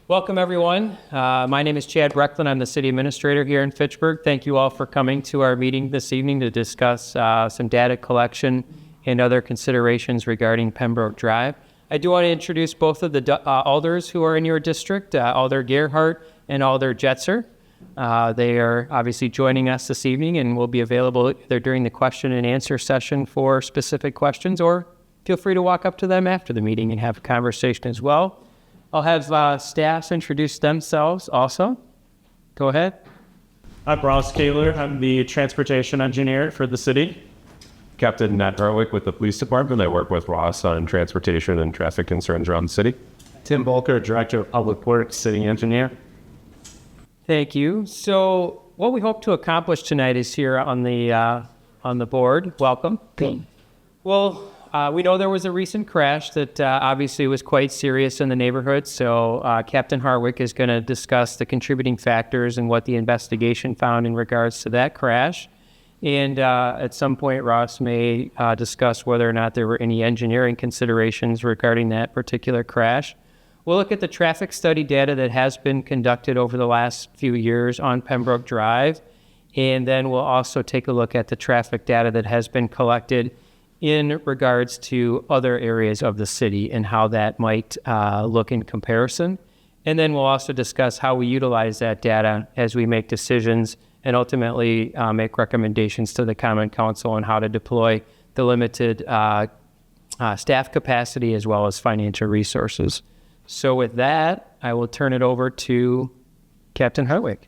Welcome, everyone. My name is Chad Brecklin. I'm the city administrator here in Fitchburg. Thank you all for coming to our meeting this evening to discuss some data collection and other considerations regarding Pembroke Drive. I do want to introduce both of the alders who are in your district, Alder Gerhardt and Alder Jetzer. They are obviously joining us this evening and will be available either during the question and answer session for specific questions, or feel free to walk up to them after the meeting and have a conversation as well. I'll have staffs introduce themselves also. Go ahead. I'm Ross Kaler. I'm the transportation engineer for the city. Captain Nat Harwick with the police department. I work with Ross on transportation and traffic concerns around the city. Tim Volker, director of public works, city engineer. Thank you. So what we hope to accomplish tonight is here on the board. Welcome. Well, we know there was a recent crash that obviously was quite serious in the neighborhood. So Captain Harwick is going to discuss the contributing factors and what the investigation found in regards to that crash. And at some point, Ross may discuss whether or not there were any engineering considerations regarding that particular crash. We'll look at the traffic study data that has been conducted over the last few years on Pembroke Drive. And then we'll also take a look at the traffic data that has been collected in regards to other areas of the city and how that might look in comparison. And then we'll also discuss how we utilize that data as we make decisions and ultimately make recommendations to the Common Council on how to deploy the limited staff capacity as well as financial resources. So with that, I will turn it over to Captain Harwick.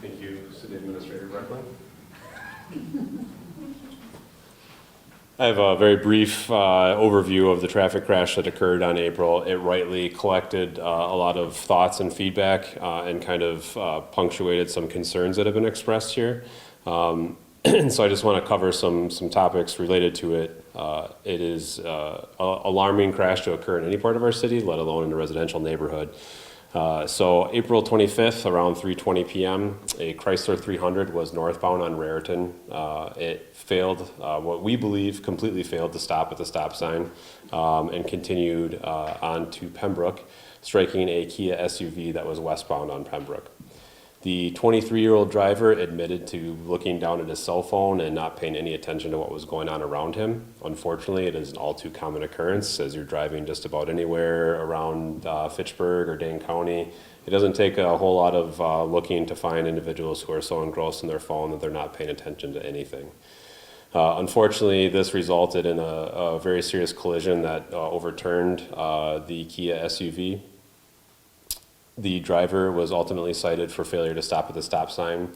Thank you, City Administrator Brecklin. I have a very brief overview of the traffic crash that occurred on April. It rightly collected a lot of thoughts and feedback and kind of punctuated some concerns that have been expressed here. So I just want to cover some topics related to it. It is an alarming crash to occur in any part of our city, let alone in a residential neighborhood. So April 25th, around 3:20 p.m., a Chrysler 300 was northbound on Raritan. It failed, what we believe completely failed to stop at the stop sign and continued on to Pembroke, striking a Kia SUV that was westbound on Pembroke. The 23-year-old driver admitted to looking down at his cell phone and not paying any attention to what was going on around him. Unfortunately, it is an all too common occurrence as you're driving just about anywhere around Fitchburg or Dane County. It doesn't take a whole lot of looking to find individuals who are so engrossed in their phone that they're not paying attention to anything. Unfortunately, this resulted in a very serious collision that overturned the Kia SUV. The driver was ultimately cited for failure to stop at the stop sign.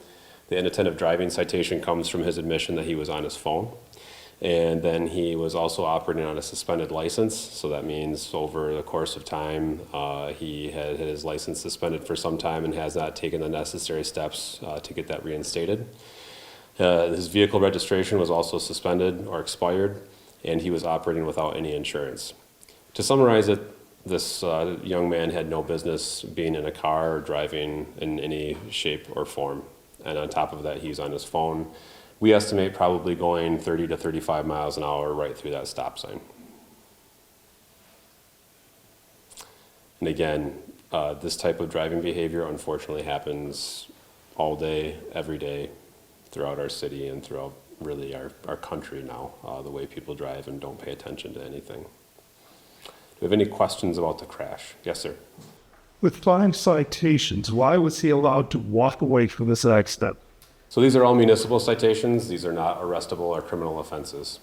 The inattentive driving citation comes from his admission that he was on his phone. And then he was also operating on a suspended license. So that means over the course of time, he had his license suspended for some time and has not taken the necessary steps to get that reinstated. His vehicle registration was also suspended or expired, and he was operating without any insurance. To summarize it, this young man had no business being in a car or driving in any shape or form. And on top of that, he's on his phone. We estimate probably going 30 to 35 miles an hour right through that stop sign. And again, this type of driving behavior unfortunately happens all day, every day throughout our city and throughout really our country now, the way people drive and don't pay attention to anything. Do we have any questions about the crash? Yes, sir. With 5 citations, why was he allowed to walk away from this accident? So these are all municipal citations. These are not arrestable or criminal offenses.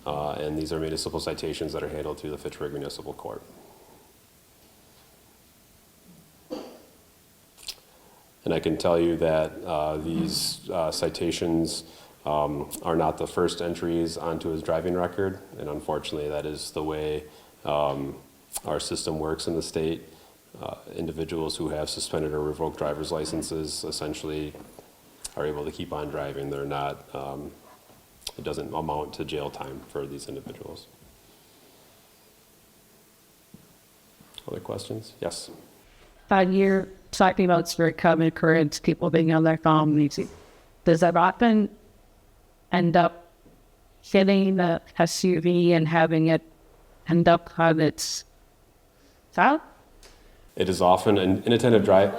And these are municipal citations that are handled through the Fitchburg Municipal Court. And I can tell you that these citations are not the first entries onto his driving record. And unfortunately, that is the way our system works in the state. Individuals who have suspended or revoked driver's licenses essentially are able to keep on driving. They're not, it doesn't amount to jail time for these individuals. Other questions? Yes. You're talking about it's very common occurrence, people being on their phone. Does that often end up hitting the SUV and having it end up on its side? It is often an inattentive drive.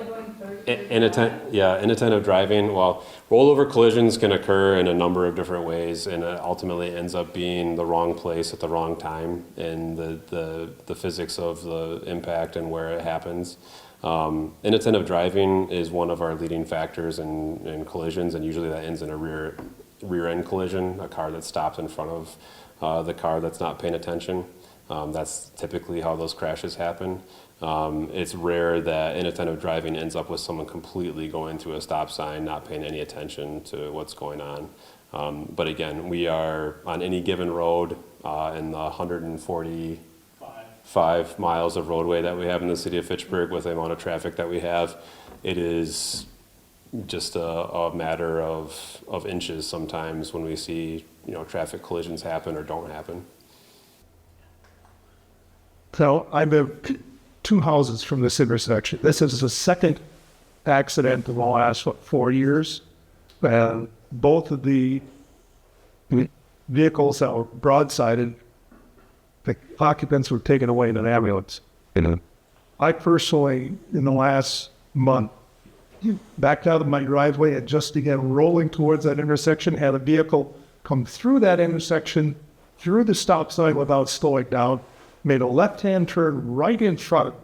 Inattentive driving. Well, rollover collisions can occur in a number of different ways, and it ultimately ends up being the wrong place at the wrong time, and the physics of the impact and where it happens. Inattentive driving is one of our leading factors in collisions, and usually that ends in a rear end collision, a car that stops in front of the car that's not paying attention. That's typically how those crashes happen. It's rare that inattentive driving ends up with someone completely going through a stop sign, not paying any attention to what's going on. But again, we are on any given road in the 145 miles of roadway that we have in the city of Fitchburg with the amount of traffic that we have. It is just a matter of inches sometimes when we see, traffic collisions happen or don't happen. So I live 2 houses from this intersection. This is the second accident in the last 4 years. And both of the vehicles that were broadsided, the occupants were taken away in an ambulance. I personally, in the last month, backed out of my driveway and just began rolling towards that intersection, had a vehicle come through that intersection, through the stop sign without slowing down, made a left-hand turn right in front of me.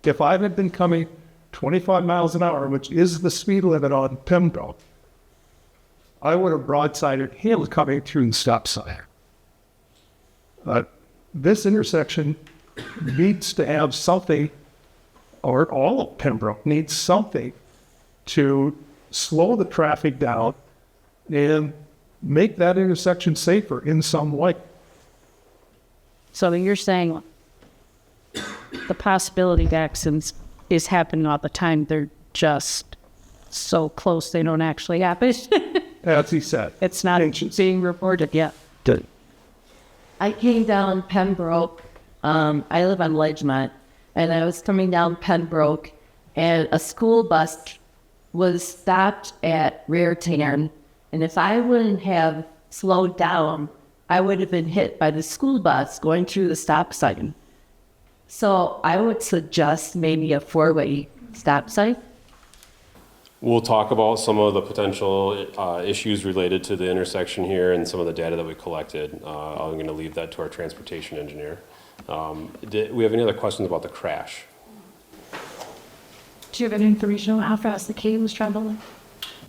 If I had been coming 25 miles an hour, which is the speed limit on Pembroke, I would have broadsided him coming through the stop sign. This intersection needs to have something, or all of Pembroke needs something to slow the traffic down and make that intersection safer in some way. So you're saying the possibility of accidents is happening all the time. They're just so close they don't actually happen. As he said. It's not being reported yet. I came down Pembroke. I live on Ledgemont, and I was coming down Pembroke, and a school bus was stopped at Rear Tan, and if I wouldn't have slowed down, I would have been hit by the school bus going through the stop sign. So I would suggest maybe a 4-way stop sign. We'll talk about some of the potential issues related to the intersection here and some of the data that we collected. I'm going to leave that to our transportation engineer. Do we have any other questions about the crash? Do you have any information on how fast the kid was traveling?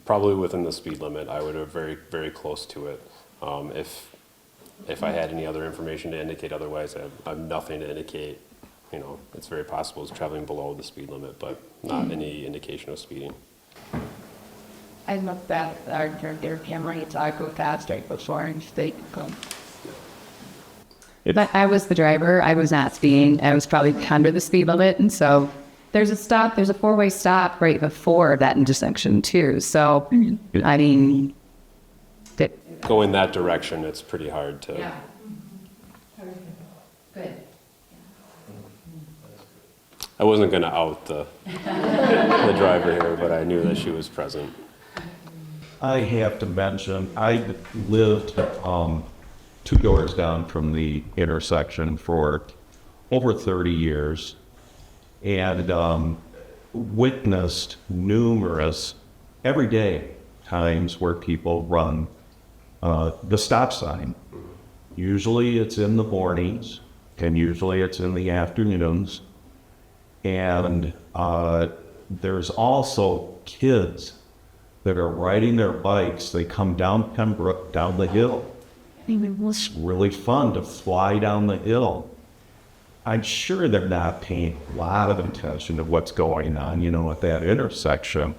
Probably within the speed limit. I would have very, very close to it. If I had any other information to indicate otherwise, I have nothing to indicate. It's very possible it's traveling below the speed limit, but not any indication of speeding. I looked at their camera. It's I go faster before and they come. But I was the driver. I was not speeding. I was probably under the speed limit. And so there's a 4-way stop right before that intersection too. So, I mean, Go in that direction, it's pretty hard to. yeah. Good. I wasn't going to out the driver here, but I knew that she was present. I have to mention, I lived 2 doors down from the intersection for over 30 years and witnessed numerous, everyday times where people run the stop sign. Usually it's in the mornings and usually it's in the afternoons. And there's also kids that are riding their bikes. They come down Pembroke, down the hill. It's really fun to fly down the hill. I'm sure they're not paying a lot of attention to what's going on, at that intersection.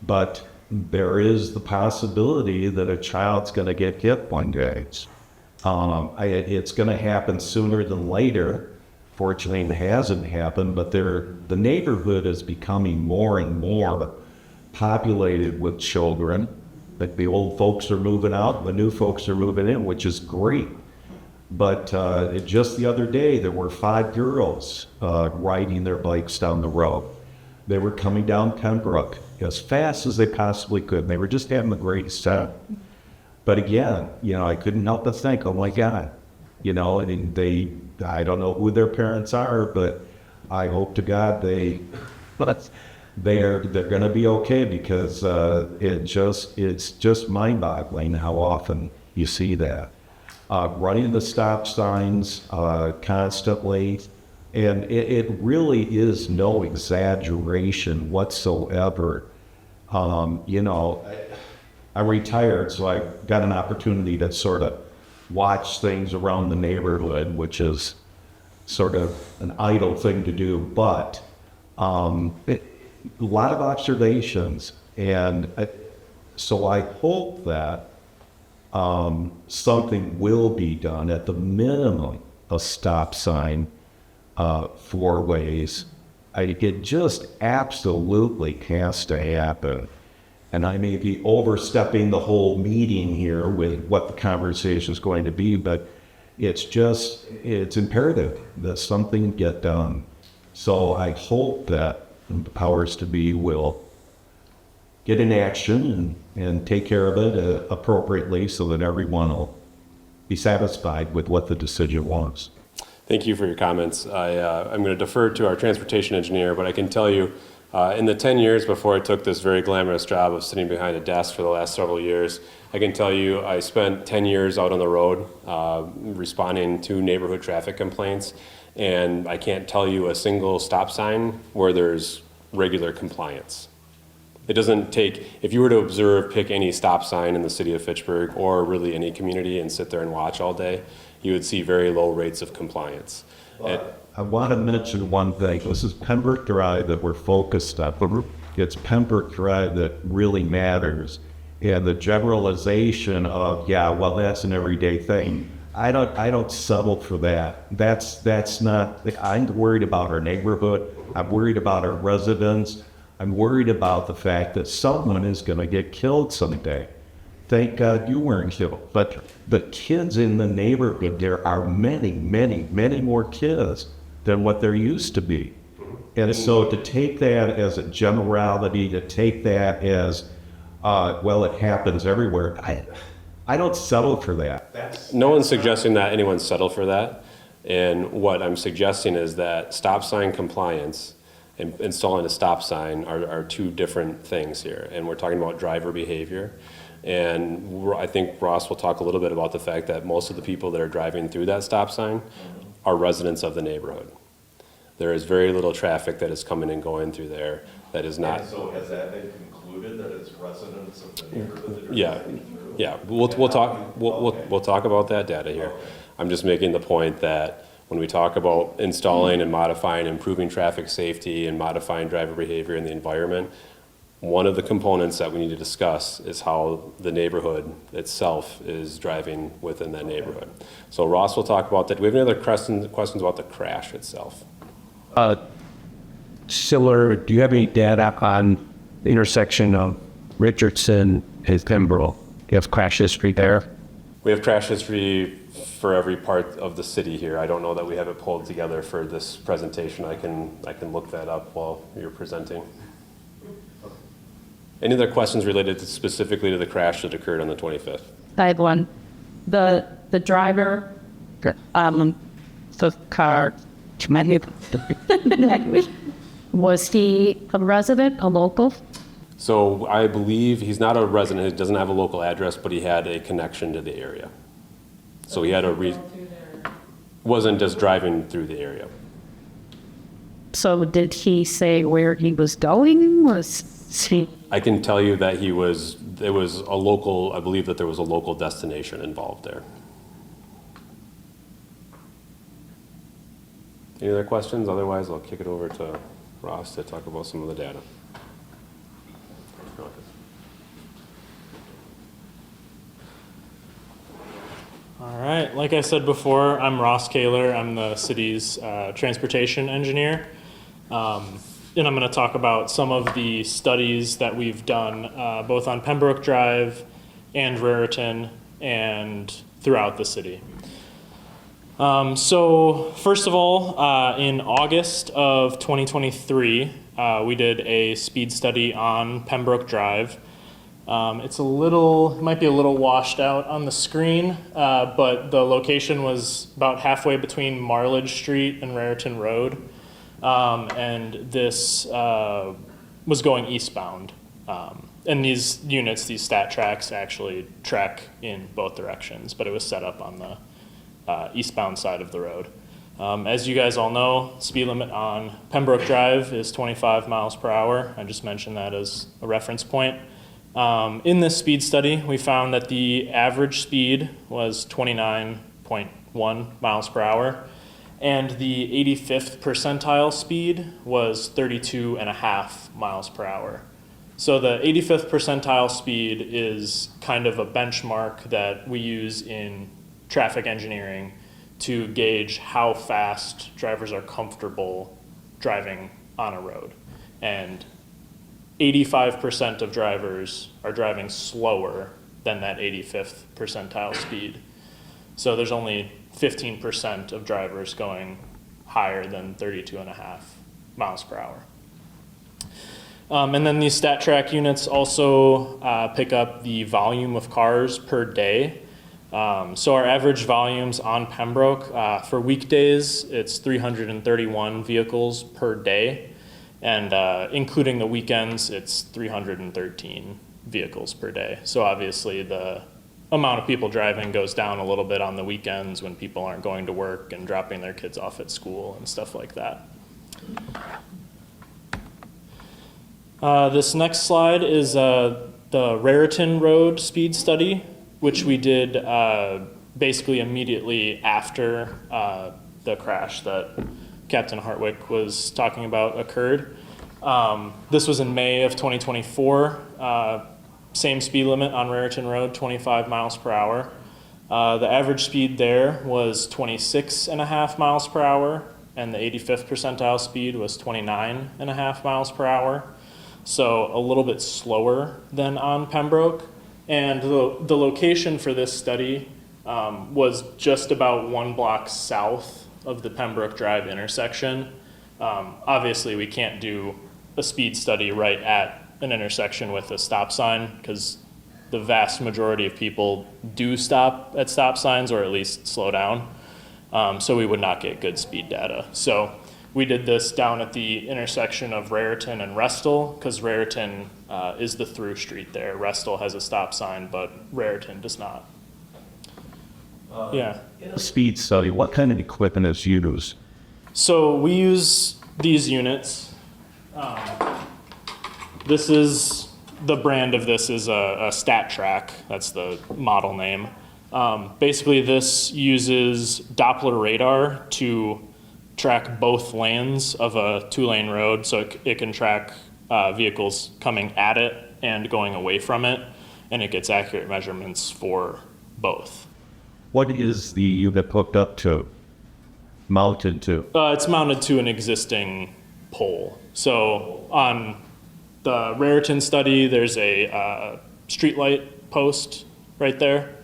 But there is the possibility that a child's going to get hit one day. It's going to happen sooner than later. Fortunately, it hasn't happened, but the neighborhood is becoming more and more populated with children. Like the old folks are moving out, the new folks are moving in, which is great. But just the other day, there were 5 girls riding their bikes down the road. They were coming down Pembroke as fast as they possibly could. They were just having the greatest time. But again, I couldn't help but think, oh my God, I don't know who their parents are, but I hope to God they're going to be okay, because it's just mind-boggling how often you see that. Running the stop signs constantly, and it really is no exaggeration whatsoever. You know, I'm retired, so I got an opportunity to sort of watch things around the neighborhood, which is sort of an idle thing to do, but a lot of observations. And so I hope that something will be done, at the minimum, a stop sign, 4 ways. It just absolutely has to happen. And I may be overstepping the whole meeting here with what the conversation is going to be, but it's imperative that something get done. So I hope that the powers to be will get in action and take care of it appropriately, so that everyone will be satisfied with what the decision was. Thank you for your comments. I'm going to defer to our transportation engineer, but I can tell you, in the 10 years before I took this very glamorous job of sitting behind a desk for the last several years, I can tell you I spent 10 years out on the road responding to neighborhood traffic complaints, and I can't tell you a single stop sign where there's regular compliance. It doesn't take, if you were to pick any stop sign in the city of Fitchburg, or really any community, and sit there and watch all day, you would see very low rates of compliance. I want to mention one thing. This is Pembroke Drive that we're focused on. It's Pembroke Drive that really matters. And the generalization of, yeah, well, that's an everyday thing. I don't settle for that. That's not, I'm worried about our neighborhood. I'm worried about our residents. I'm worried about the fact that someone is going to get killed someday. Thank God you weren't killed. But the kids in the neighborhood, there are many, many, many more kids than what there used to be. And so to take that as a generality, to take that as, well, it happens everywhere, I don't settle for that. No one's suggesting that anyone settle for that. And what I'm suggesting is that stop sign compliance and installing a stop sign are 2 different things here. And we're talking about driver behavior. And I think Ross will talk a little bit about the fact that most of the people that are driving through that stop sign are residents of the neighborhood. There is very little traffic that is coming and going through there that is not. And so has that been concluded, that it's residents of the neighborhood that are Yeah. We'll talk about that data here. I'm just making the point that when we talk about installing and modifying, improving traffic safety and modifying driver behavior in the environment, one of the components that we need to discuss is how the neighborhood itself is driving within that neighborhood. So Ross will talk about that. Do we have any other questions about the crash itself? Similar, do you have any data on the intersection of Richardson and Pembroke? Do you have crash history there? We have crash history for every part of the city here. I don't know that we have it pulled together for this presentation. I can look that up while you're presenting. Any other questions related specifically to the crash that occurred on the 25th? I have one. The driver, the car, was he a resident, a local? So I believe he's not a resident, he doesn't have a local address, but he had a connection to the area. So he had wasn't just driving through the area. So did he say where he was going? Was he? I can tell you that it was a local, I believe that there was a local destination involved there. Any other questions? Otherwise, I'll kick it over to Ross to talk about some of the data. All right, like I said before, I'm Ross Kaler. I'm the city's transportation engineer. And I'm going to talk about some of the studies that we've done both on Pembroke Drive and Raritan and throughout the city. So first of all, in August of 2023, we did a speed study on Pembroke Drive. It might be a little washed out on the screen, but the location was about halfway between Marledge Street and Raritan Road. and this was going eastbound. And these units, these stat tracks, actually track in both directions, but it was set up on the eastbound side of the road. As you guys all know, speed limit on Pembroke Drive is 25 miles per hour. I just mentioned that as a reference point. In this speed study, we found that the average speed was 29.1 miles per hour, and the 85th percentile speed was 32.5 miles per hour. So the 85th percentile speed is kind of a benchmark that we use in traffic engineering to gauge how fast drivers are comfortable driving on a road. And 85% of drivers are driving slower than that 85th percentile speed. So there's only 15% of drivers going higher than 32.5 miles per hour. And then these stat track units also pick up the volume of cars per day. So our average volumes on Pembroke, for weekdays, it's 331 vehicles per day. And including the weekends, it's 313 vehicles per day. So obviously the amount of people driving goes down a little bit on the weekends when people aren't going to work and dropping their kids off at school and stuff like that. This next slide is the Raritan Road speed study, which we did basically immediately after the crash that Captain Hartwick was talking about occurred. This was in May of 2024. Same speed limit on Raritan Road, 25 miles per hour. The average speed there was 26.5 miles per hour, and the 85th percentile speed was 29.5 miles per hour. So a little bit slower than on Pembroke. And the location for this study was just about 1 block south of the Pembroke Drive intersection. Obviously, we can't do a speed study right at an intersection with a stop sign because the vast majority of people do stop at stop signs or at least slow down. So we would not get good speed data. So we did this down at the intersection of Raritan and Restal because Raritan is the through street there. Restal has a stop sign, but Raritan does not. Yeah. In a speed study, what kind of equipment is used? So we use these units. This is, the brand of this is a Stat Track. That's the model name. Basically, this uses Doppler radar to track both lanes of a 2-lane road, so it can track vehicles coming at it and going away from it, and it gets accurate measurements for both. What is the unit hooked up to, mounted to? It's mounted to an existing pole. So on the Raritan study, there's a streetlight post right there.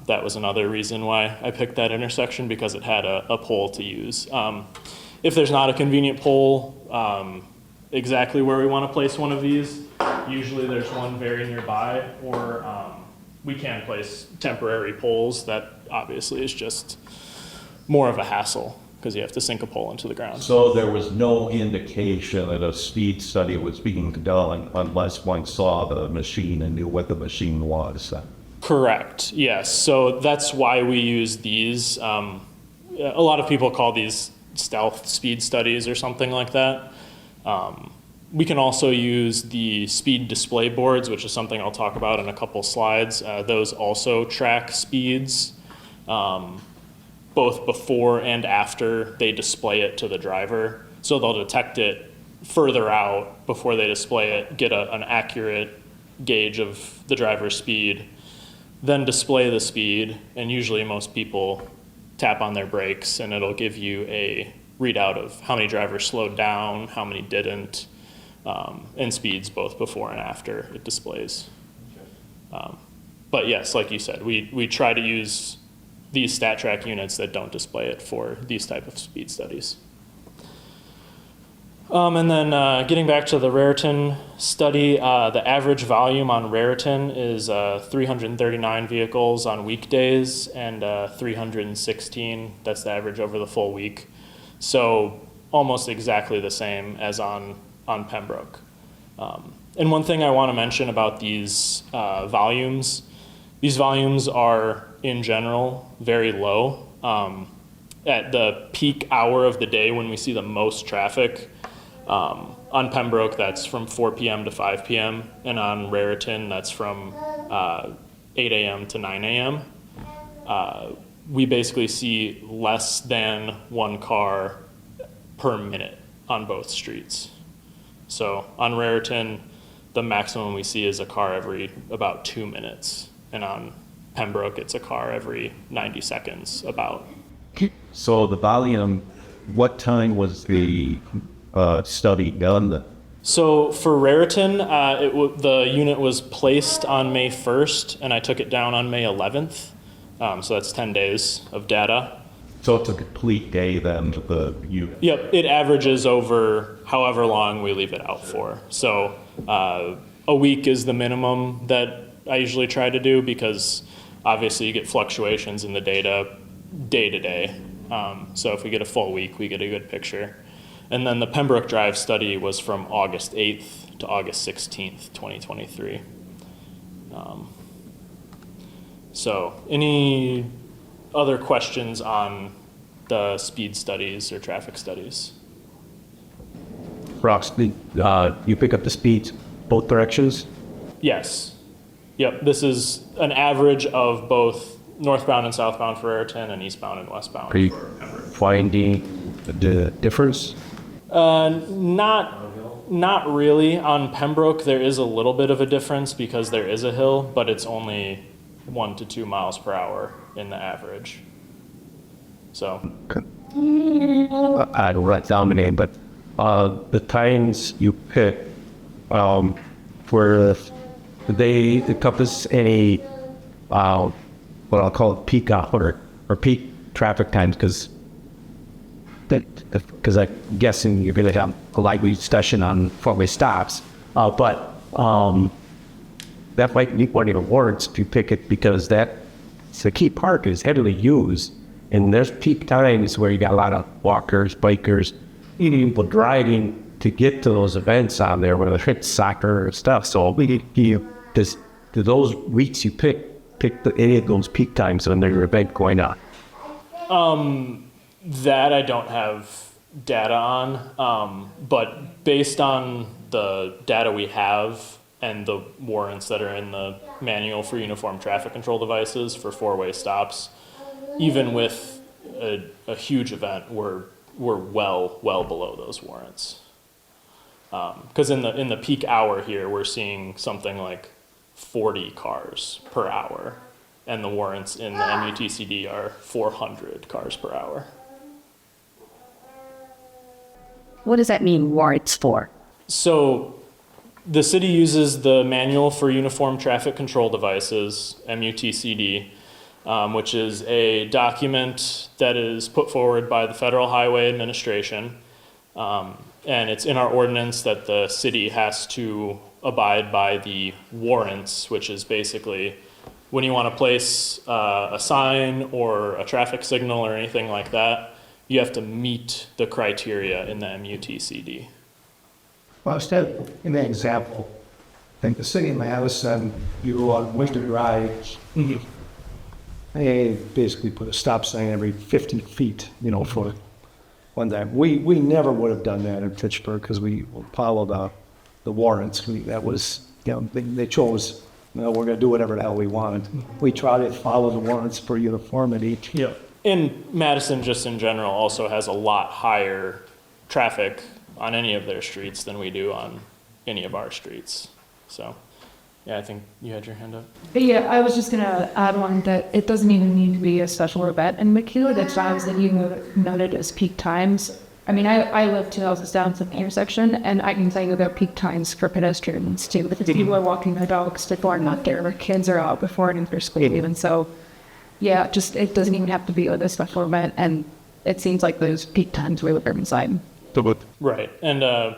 That was another reason why I picked that intersection, because it had a pole to use. If there's not a convenient pole exactly where we want to place one of these, usually there's one very nearby, or we can place temporary poles. That obviously is just more of a hassle because you have to sink a pole into the ground. So there was no indication that a speed study was being done unless one saw the machine and knew what the machine was. Correct, yes. So that's why we use these. A lot of people call these stealth speed studies or something like that. We can also use the speed display boards, which is something I'll talk about in a couple slides. Those also track speeds, both before and after they display it to the driver. So they'll detect it further out before they display it, get an accurate gauge of the driver's speed, then display the speed, and usually most people tap on their brakes and it'll give you a readout of how many drivers slowed down, how many didn't, and speeds both before and after it displays. But yes, like you said, we try to use these stat track units that don't display it for these type of speed studies. And then getting back to the Raritan study, the average volume on Raritan is 339 vehicles on weekdays and 316, that's the average over the full week. So almost exactly the same as on Pembroke. And one thing I want to mention about these volumes are in general very low. At the peak hour of the day when we see the most traffic, on Pembroke, that's from 4 p.m. to 5 p.m. And on Raritan, that's from 8 a.m. to 9 a.m. We basically see less than one car per minute on both streets. So on Raritan, the maximum we see is a car every about 2 minutes. And on Pembroke, it's a car every 90 seconds about. So the volume, what time was the study done? So for Raritan, the unit was placed on May 1st, and I took it down on May 11th. So that's 10 days of data. So it's a complete day then, the unit? Yep, it averages over however long we leave it out for. So a week is the minimum that I usually try to do, because obviously you get fluctuations in the data day to day. So if we get a full week, we get a good picture. And then the Pembroke Drive study was from August 8th to August 16th, 2023. So any other questions on the speed studies or traffic studies? Ross, you pick up the speeds both directions? Yes. Yep, this is an average of both northbound and southbound for Raritan and eastbound and westbound. Are you finding the difference? Not really. On Pembroke, there is a little bit of a difference because there is a hill, but it's only 1 to 2 miles per hour in the average. So. I don't write down the name, but the times you pick, where they encompass any, what I'll call peak hour or peak traffic times, because I'm guessing you're going to have a lively discussion on four-way stops, but that might be one of your warrants if you pick it, because that's the key park is heavily used, and there's peak times where you got a lot of walkers, bikers, people driving to get to those events on there, whether it's soccer or stuff. So do those weeks you pick any of those peak times when there's an event going on? That I don't have data on, but based on the data we have and the warrants that are in the manual for uniform traffic control devices for four-way stops, even with a huge event, we're well below those warrants. Because in the peak hour here, we're seeing something like 40 cars per hour, and the warrants in the MUTCD are 400 cars per hour. What does that mean, warrants for? So the city uses the Manual for Uniform Traffic Control Devices, MUTCD, which is a document that is put forward by the Federal Highway Administration. And it's in our ordinance that the city has to abide by the warrants, which is basically when you want to place a sign or a traffic signal or anything like that, you have to meet the criteria in the MUTCD. Well, instead, in that example, I think the city of Madison, you go on winter drives, they basically put a stop sign every 50 feet, for one time. We never would have done that in Fitchburg because we followed the warrants. That was, they chose, we're going to do whatever the hell we wanted. We tried to follow the warrants for uniformity. Yeah. And Madison, just in general, also has a lot higher traffic on any of their streets than we do on any of our streets. So, yeah, I think you had your hand up. Yeah, I was just gonna add one that it doesn't even need to be a special event. And McHugh, the times that you noted as peak times. I mean, I live 2 houses down from the intersection, and I can tell you about peak times for pedestrians too. Because people are walking their dogs before and not there, or kids are out before and they're speeding, and so. Yeah, just it doesn't even have to be a special event, and it seems like those peak times we live inside. Right, and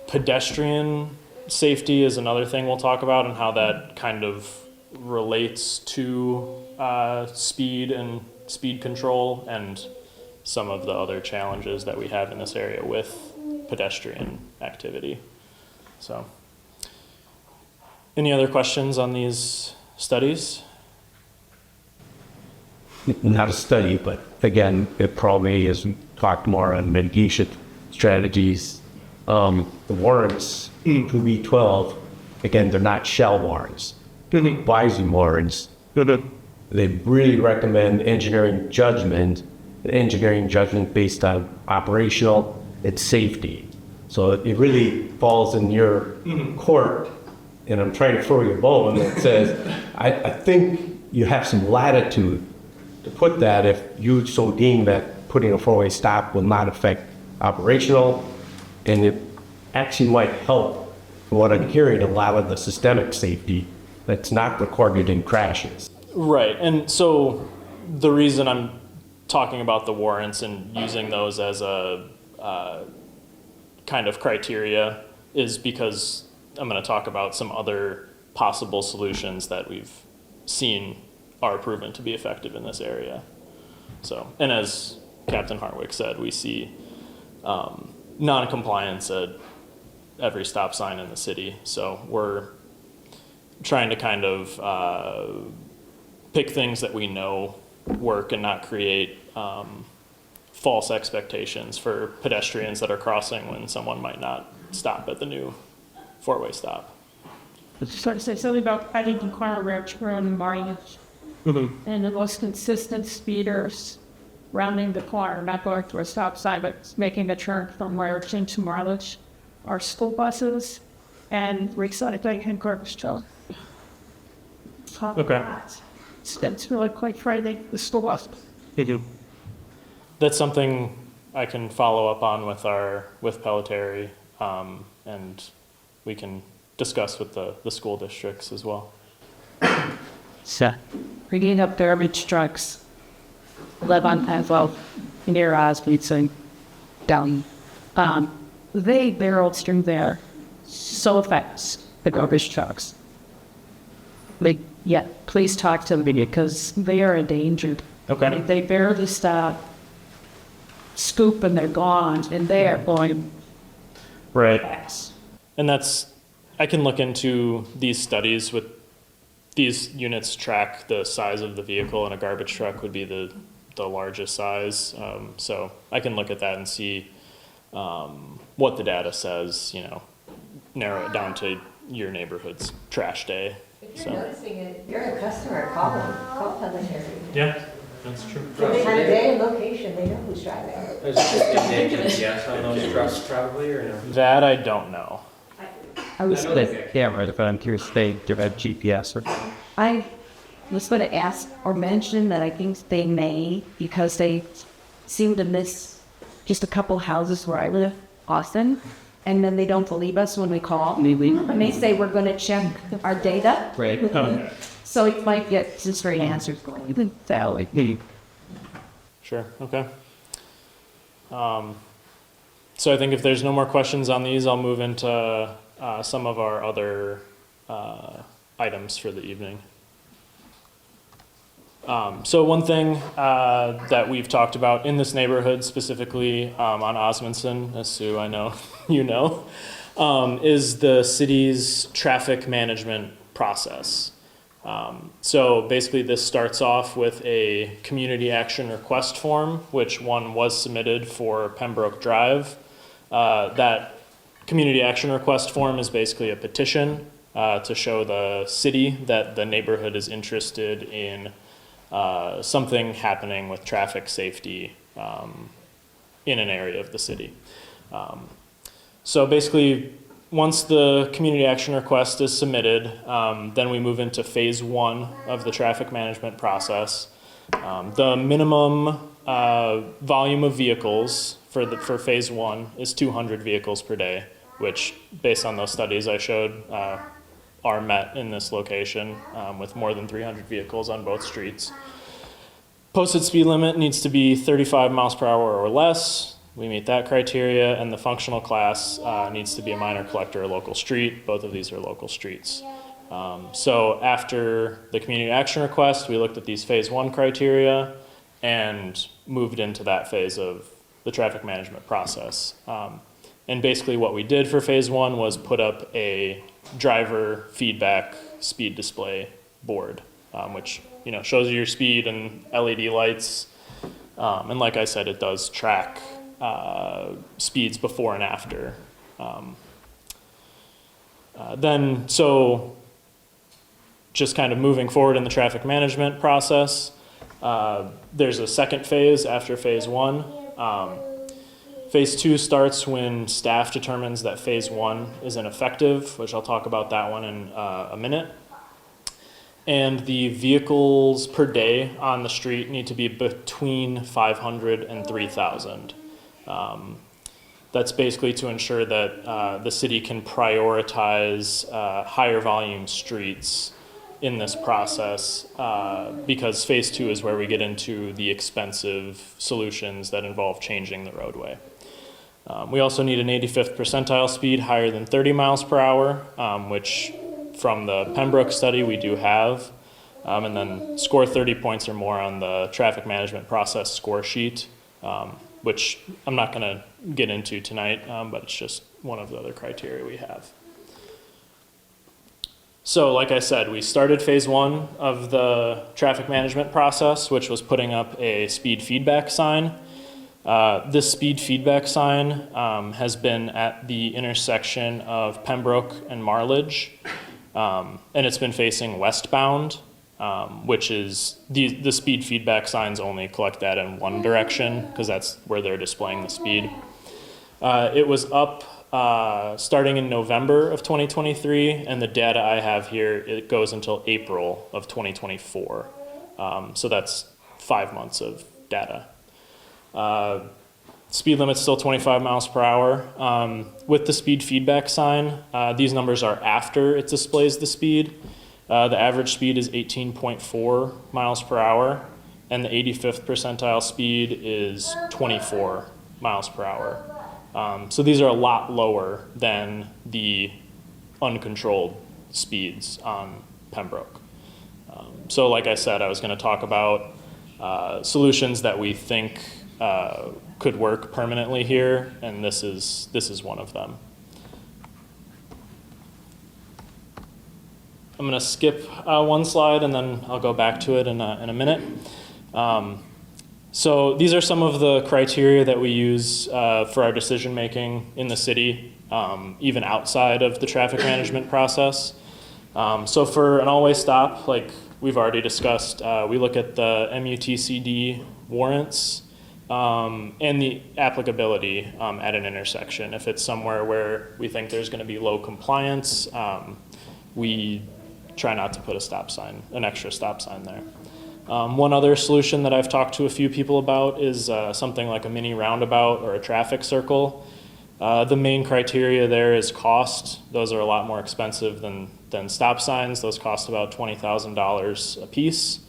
pedestrian safety is another thing we'll talk about, and how that kind of relates to speed and speed control and some of the other challenges that we have in this area with pedestrian activity. So, any other questions on these studies? Not a study, but again, it probably is talked more on mitigation strategies. The warrants, to B12, again, they're not shell warrants. They're advisory warrants. They really recommend engineering judgment based on operational and safety. So it really falls in your court, and I'm trying to throw you a bone that says, I think you have some latitude to put that if you so deem that putting a four-way stop will not affect operational, and it actually might help, from what I'm hearing, a lot of the systemic safety that's not recorded in crashes. Right, and so the reason I'm talking about the warrants and using those as a kind of criteria is because I'm going to talk about some other possible solutions that we've seen are proven to be effective in this area. So, and as Captain Hartwick said, we see non-compliance at every stop sign in the city. So we're trying to kind of pick things that we know work and not create false expectations for pedestrians that are crossing when someone might not stop at the new four-way stop. I just want to say something about adding the corner ramps around mileage. And the most consistent speeders rounding the corner, not going through a stop sign, but making the turn from where it's into mileage, are school buses and recycling and garbage truck. Okay. It's really quite frightening, the school bus. That's something I can follow up on with Pelletieri, and we can discuss with the school districts as well. So, bringing up garbage trucks, live on as well near Osweiss and down. They barreled through there so fast, the garbage trucks. Please talk to them because they are endangered. Okay. They barely stop, scoop, and they're gone, and they are going Right. fast. And I can look into these studies with these units track the size of the vehicle, and a garbage truck would be the largest size. So I can look at that and see what the data says, narrow it down to your neighborhood's trash day. If you're noticing it, you're a customer, call Pelletieri. Yeah, that's true. Time of day and location, they know who's driving. There's GPS on those trucks probably, or no? That I don't know. I was Camera, but I'm curious if they have GPS or. I was going to ask or mention that I think they may, because they seem to miss just a couple houses where I live, Austin, and then they don't believe us when we call. And they say we're going to check our data. Right. So it might get some straight answers going. Sure, okay. So I think if there's no more questions on these, I'll move into some of our other items for the evening. So one thing that we've talked about in this neighborhood, specifically on Osmondson, as Sue, I know you know, is the city's traffic management process. So basically this starts off with a community action request form, which one was submitted for Pembroke Drive. That community action request form is basically a petition to show the city that the neighborhood is interested in something happening with traffic safety in an area of the city. So basically, once the community action request is submitted, then we move into phase 1 of the traffic management process. The minimum volume of vehicles for phase 1 is 200 vehicles per day, which, based on those studies I showed, are met in this location with more than 300 vehicles on both streets. Posted speed limit needs to be 35 miles per hour or less. We meet that criteria, and the functional class needs to be a minor collector or local street. Both of these are local streets. So after the community action request, we looked at these phase 1 criteria, and moved into that phase of the traffic management process. And basically what we did for phase one was put up a driver feedback speed display board, which shows you your speed and LED lights. And like I said, it does track speeds before and after. So just kind of moving forward in the traffic management process, there's a second phase after phase one. Phase two starts when staff determines that phase one is ineffective, which I'll talk about that one in a minute. And the vehicles per day on the street need to be between 500 and 3,000. That's basically to ensure that the city can prioritize higher volume streets in this process, because phase two is where we get into the expensive solutions that involve changing the roadway. We also need an 85th percentile speed higher than 30 miles per hour, which from the Pembroke study we do have, and then score 30 points or more on the traffic management process score sheet, which I'm not going to get into tonight, but it's just one of the other criteria we have. So like I said, we started phase one of the traffic management process, which was putting up a speed feedback sign. This speed feedback sign has been at the intersection of Pembroke and Marledge, and it's been facing westbound, which is the speed feedback signs only collect that in one direction because that's where they're displaying the speed. It was up starting in November of 2023, and the data I have here, it goes until April of 2024. So that's 5 months of data. Speed limit's still 25 miles per hour. With the speed feedback sign, these numbers are after it displays the speed. The average speed is 18.4 miles per hour, and the 85th percentile speed is 24 miles per hour. So these are a lot lower than the uncontrolled speeds on Pembroke. So like I said, I was going to talk about solutions that we think could work permanently here, and this is one of them. I'm going to skip one slide and then I'll go back to it in a minute. So these are some of the criteria that we use for our decision making in the city, even outside of the traffic management process. So for an all-way stop, like we've already discussed, we look at the MUTCD warrants and the applicability at an intersection. If it's somewhere where we think there's going to be low compliance, we try not to put a stop sign, an extra stop sign there. One other solution that I've talked to a few people about is something like a mini roundabout or a traffic circle. The main criteria there is cost. Those are a lot more expensive than stop signs. Those cost about $20,000 a piece.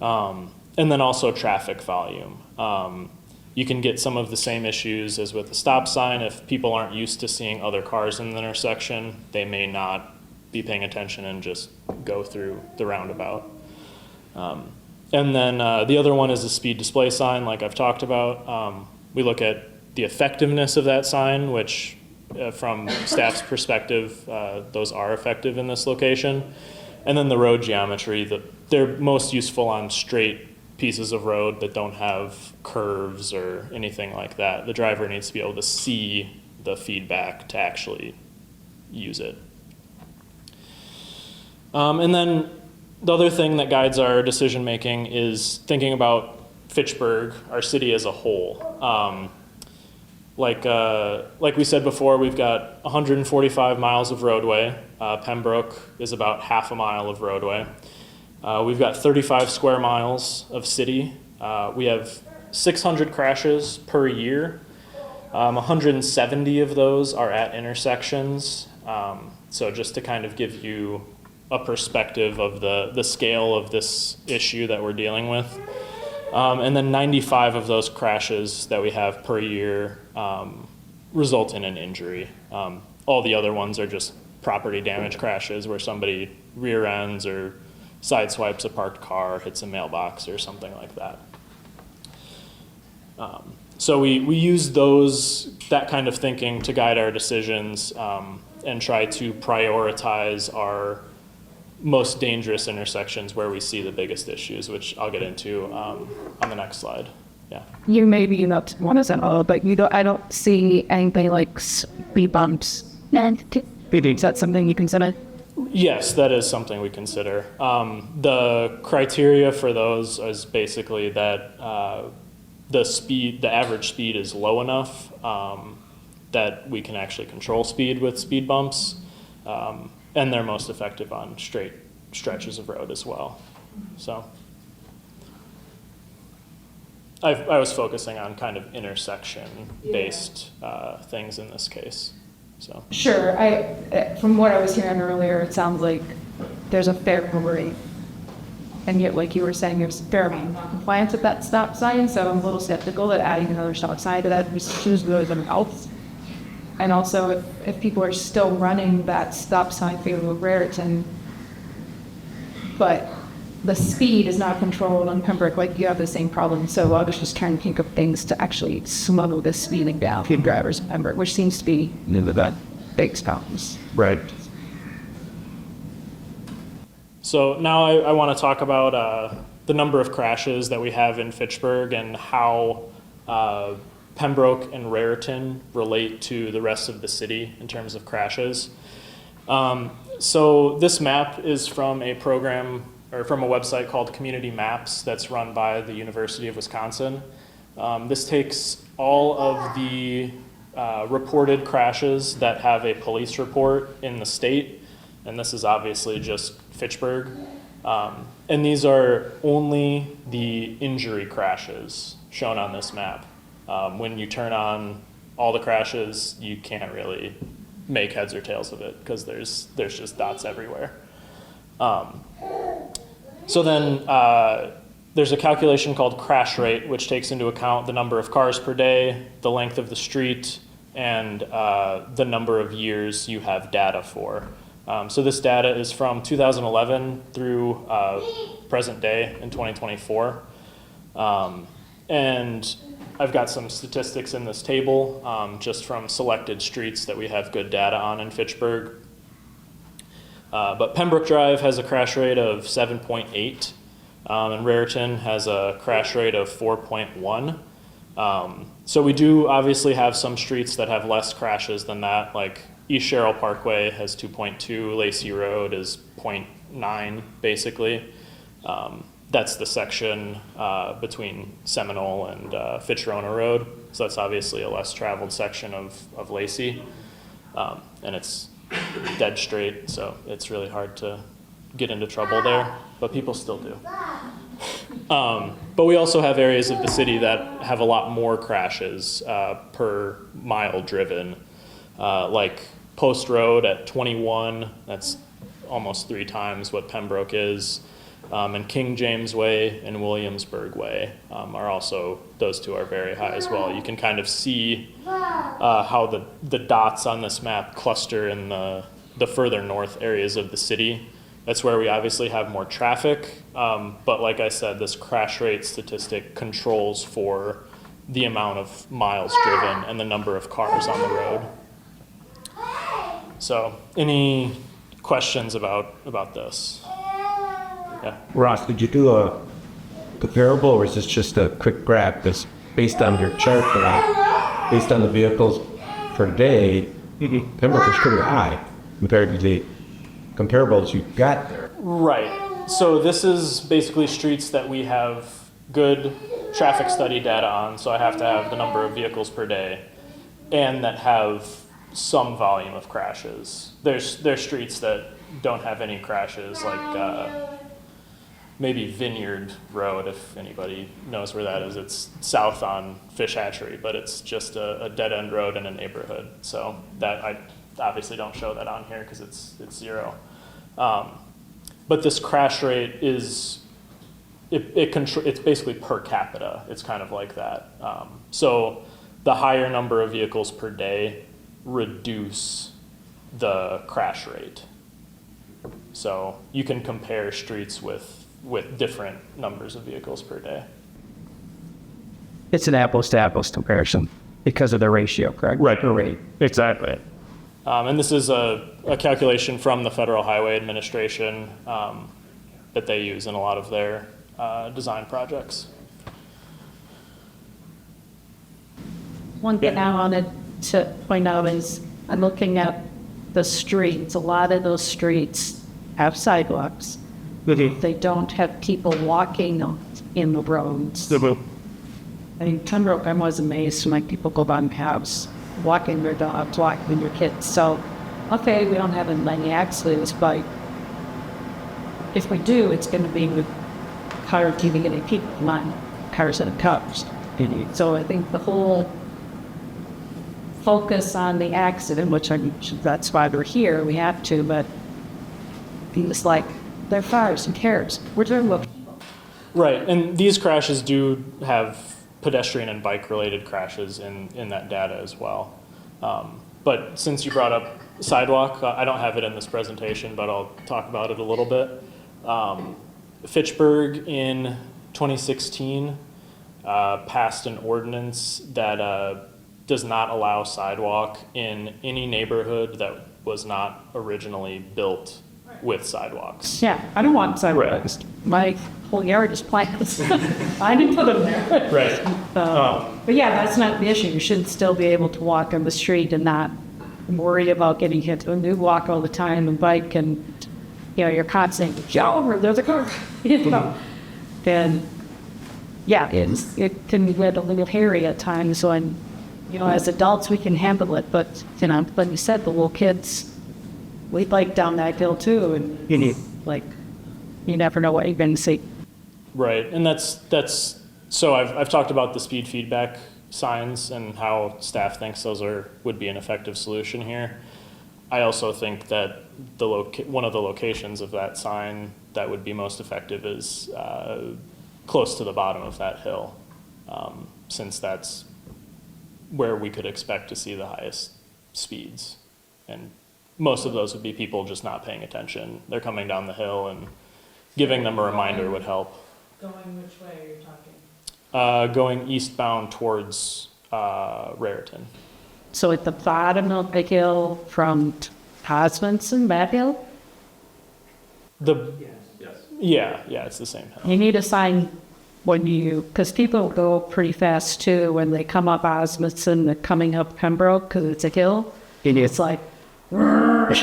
And then also traffic volume. You can get some of the same issues as with the stop sign. If people aren't used to seeing other cars in the intersection, they may not be paying attention and just go through the roundabout. And then the other one is the speed display sign, like I've talked about. We look at the effectiveness of that sign, which from staff's perspective, those are effective in this location. And then the road geometry, they're most useful on straight pieces of road that don't have curves or anything like that. The driver needs to be able to see the feedback to actually use it. And then the other thing that guides our decision making is thinking about Fitchburg, our city as a whole. Like we said before, we've got 145 miles of roadway. Pembroke is about half a mile of roadway. We've got 35 square miles of city. We have 600 crashes per year. 170 of those are at intersections. So just to kind of give you a perspective of the scale of this issue that we're dealing with. And then 95 of those crashes that we have per year result in an injury. All the other ones are just property damage crashes where somebody rear ends or sideswipes a parked car, hits a mailbox or something like that. So we use that kind of thinking to guide our decisions and try to prioritize our most dangerous intersections where we see the biggest issues, which I'll get into on the next slide. Yeah. You may be not one of them all, but I don't see anything like speed bumps. And is that something you consider? Yes, that is something we consider. The criteria for those is basically that the average speed is low enough that we can actually control speed with speed bumps, and they're most effective on straight stretches of road as well. So I was focusing on kind of intersection-based things in this case. So. Sure. From what I was hearing earlier, it sounds like there's a fair rate, and yet, like you were saying, there's fair amount of non-compliance with that stop sign. So I'm a little skeptical that adding another stop sign to that restrictions really going to help. And also, if people are still running that stop sign through Raritan, but the speed is not controlled on Pembroke, like you have the same problem. So I was just trying to think of things to actually smuggle this speeding down to drivers in Pembroke, which seems to be that big problems. Right. So now I want to talk about the number of crashes that we have in Fitchburg and how Pembroke and Raritan relate to the rest of the city in terms of crashes. So this map is from a program or from a website called Community Maps that's run by the University of Wisconsin. This takes all of the reported crashes that have a police report in the state, and this is obviously just Fitchburg. And these are only the injury crashes shown on this map. When you turn on all the crashes, you can't really make heads or tails of it because there's just dots everywhere. So then there's a calculation called crash rate, which takes into account the number of cars per day, the length of the street, and the number of years you have data for. So this data is from 2011 through present day in 2024. And I've got some statistics in this table just from selected streets that we have good data on in Fitchburg. But Pembroke Drive has a crash rate of 7.8, and Raritan has a crash rate of 4.1. So we do obviously have some streets that have less crashes than that, like East Sherrill Parkway has 2.2, Lacey Road is 0.9 basically. That's the section between Seminole and Fitcherona Road, so that's obviously a less traveled section of Lacey, and it's dead straight, so it's really hard to get into trouble there, but people still do. But we also have areas of the city that have a lot more crashes per mile driven, like Post Road at 21, that's almost 3 times what Pembroke is, and King James Way and Williamsburg Way are also, those two are very high as well. You can kind of see how the dots on this map cluster in the further north areas of the city. That's where we obviously have more traffic, but like I said, this crash rate statistic controls for the amount of miles driven and the number of cars on the road. So, any questions about this? Yeah. Ross, did you do a comparable, or is this just a quick graph that's based on your chart, based on the vehicles per day? Pembroke is pretty high compared to the comparables you've got there. Right. So this is basically streets that we have good traffic study data on, so I have to have the number of vehicles per day, and that have some volume of crashes. There's streets that don't have any crashes, like maybe Vineyard Road, if anybody knows where that is. It's south on Fish Hatchery, but it's just a dead-end road in a neighborhood. So that I obviously don't show that on here because it's 0. But this crash rate is, it's basically per capita. It's kind of like that. So the higher number of vehicles per day reduce the crash rate. So you can compare streets with different numbers of vehicles per day. it's an apples to apples comparison because of the ratio, correct? Right. The rate. Exactly. And this is a calculation from the Federal Highway Administration that they use in a lot of their design projects. One thing I wanted to point out is I'm looking at the streets. A lot of those streets have sidewalks. They don't have people walking in the roads. I mean, Pembroke, I was amazed when people go by paths, walking their dogs, walking their kids. So, okay, we don't have as many accidents, but if we do, it's going to be with cars keeping getting people, not cars and cars. So I think the whole focus on the accident, which that's why we're here, we have to, but it's like, they're cars, who cares? We're doing what. Right, and these crashes do have pedestrian and bike-related crashes in that data as well. But since you brought up sidewalk, I don't have it in this presentation, but I'll talk about it a little bit. Fitchburg in 2016 passed an ordinance that does not allow sidewalk in any neighborhood that was not originally built with sidewalks. Yeah, I don't want sidewalks. My whole yard is plants. I didn't put them there. Right. But yeah, that's not the issue. You should still be able to walk on the street and not worry about getting hit. When you walk all the time and bike and, you're constantly, get over, there's a car. Then, yeah, it can get a little hairy at times when, as adults we can handle it. But, like you said, the little kids, we bike down that hill too, and you never know what you're going to see. Right, and that's so I've talked about the speed feedback signs and how staff thinks those would be an effective solution here. I also think that one of the locations of that sign that would be most effective is close to the bottom of that hill, since that's where we could expect to see the highest speeds. And most of those would be people just not paying attention. They're coming down the hill, and giving them a reminder would help. Going which way are you talking? Going eastbound towards Raritan. So at the bottom of the hill from Hosmanson, that hill, Yeah, it's the same hill. you need a sign because people go pretty fast too when they come up Osmondson, they're coming up Pembroke because it's a hill. It's like, and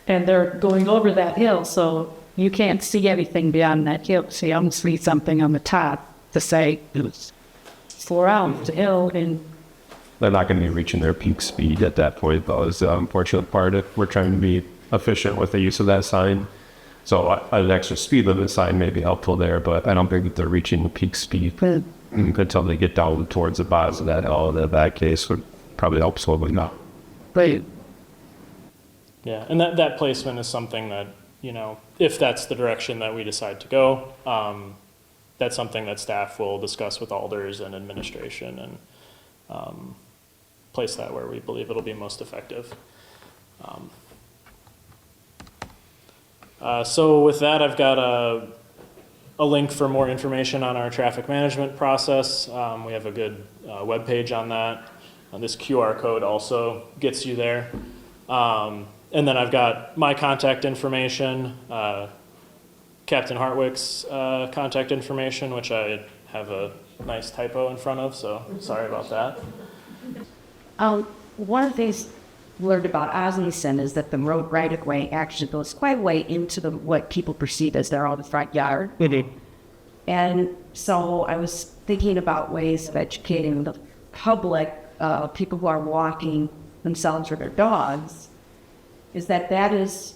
they're going over that hill, so you can't see anything beyond that hill. So you almost need something on the top to say, slow down the hill. And They're not going to be reaching their peak speed at that point, though, is the unfortunate part. If we're trying to be efficient with the use of that sign. So an extra speed limit sign may be helpful there, but I don't think that they're reaching the peak speed until they get down towards the bottom of that hill. In that case, would probably help slowly now. Right. Yeah, and that placement is something that, if that's the direction that we decide to go, that's something that staff will discuss with alders and administration and place that where we believe it'll be most effective. So with that, I've got a link for more information on our traffic management process. We have a good webpage on that. This QR code also gets you there. And then I've got my contact information, Captain Hartwick's contact information, which I have a nice typo in front of, so sorry about that. One of the things learned about Osmondson is that the road right-of-way actually goes quite a way into what people perceive as their own front yard. And so I was thinking about ways of educating the public, people who are walking themselves or their dogs, is that is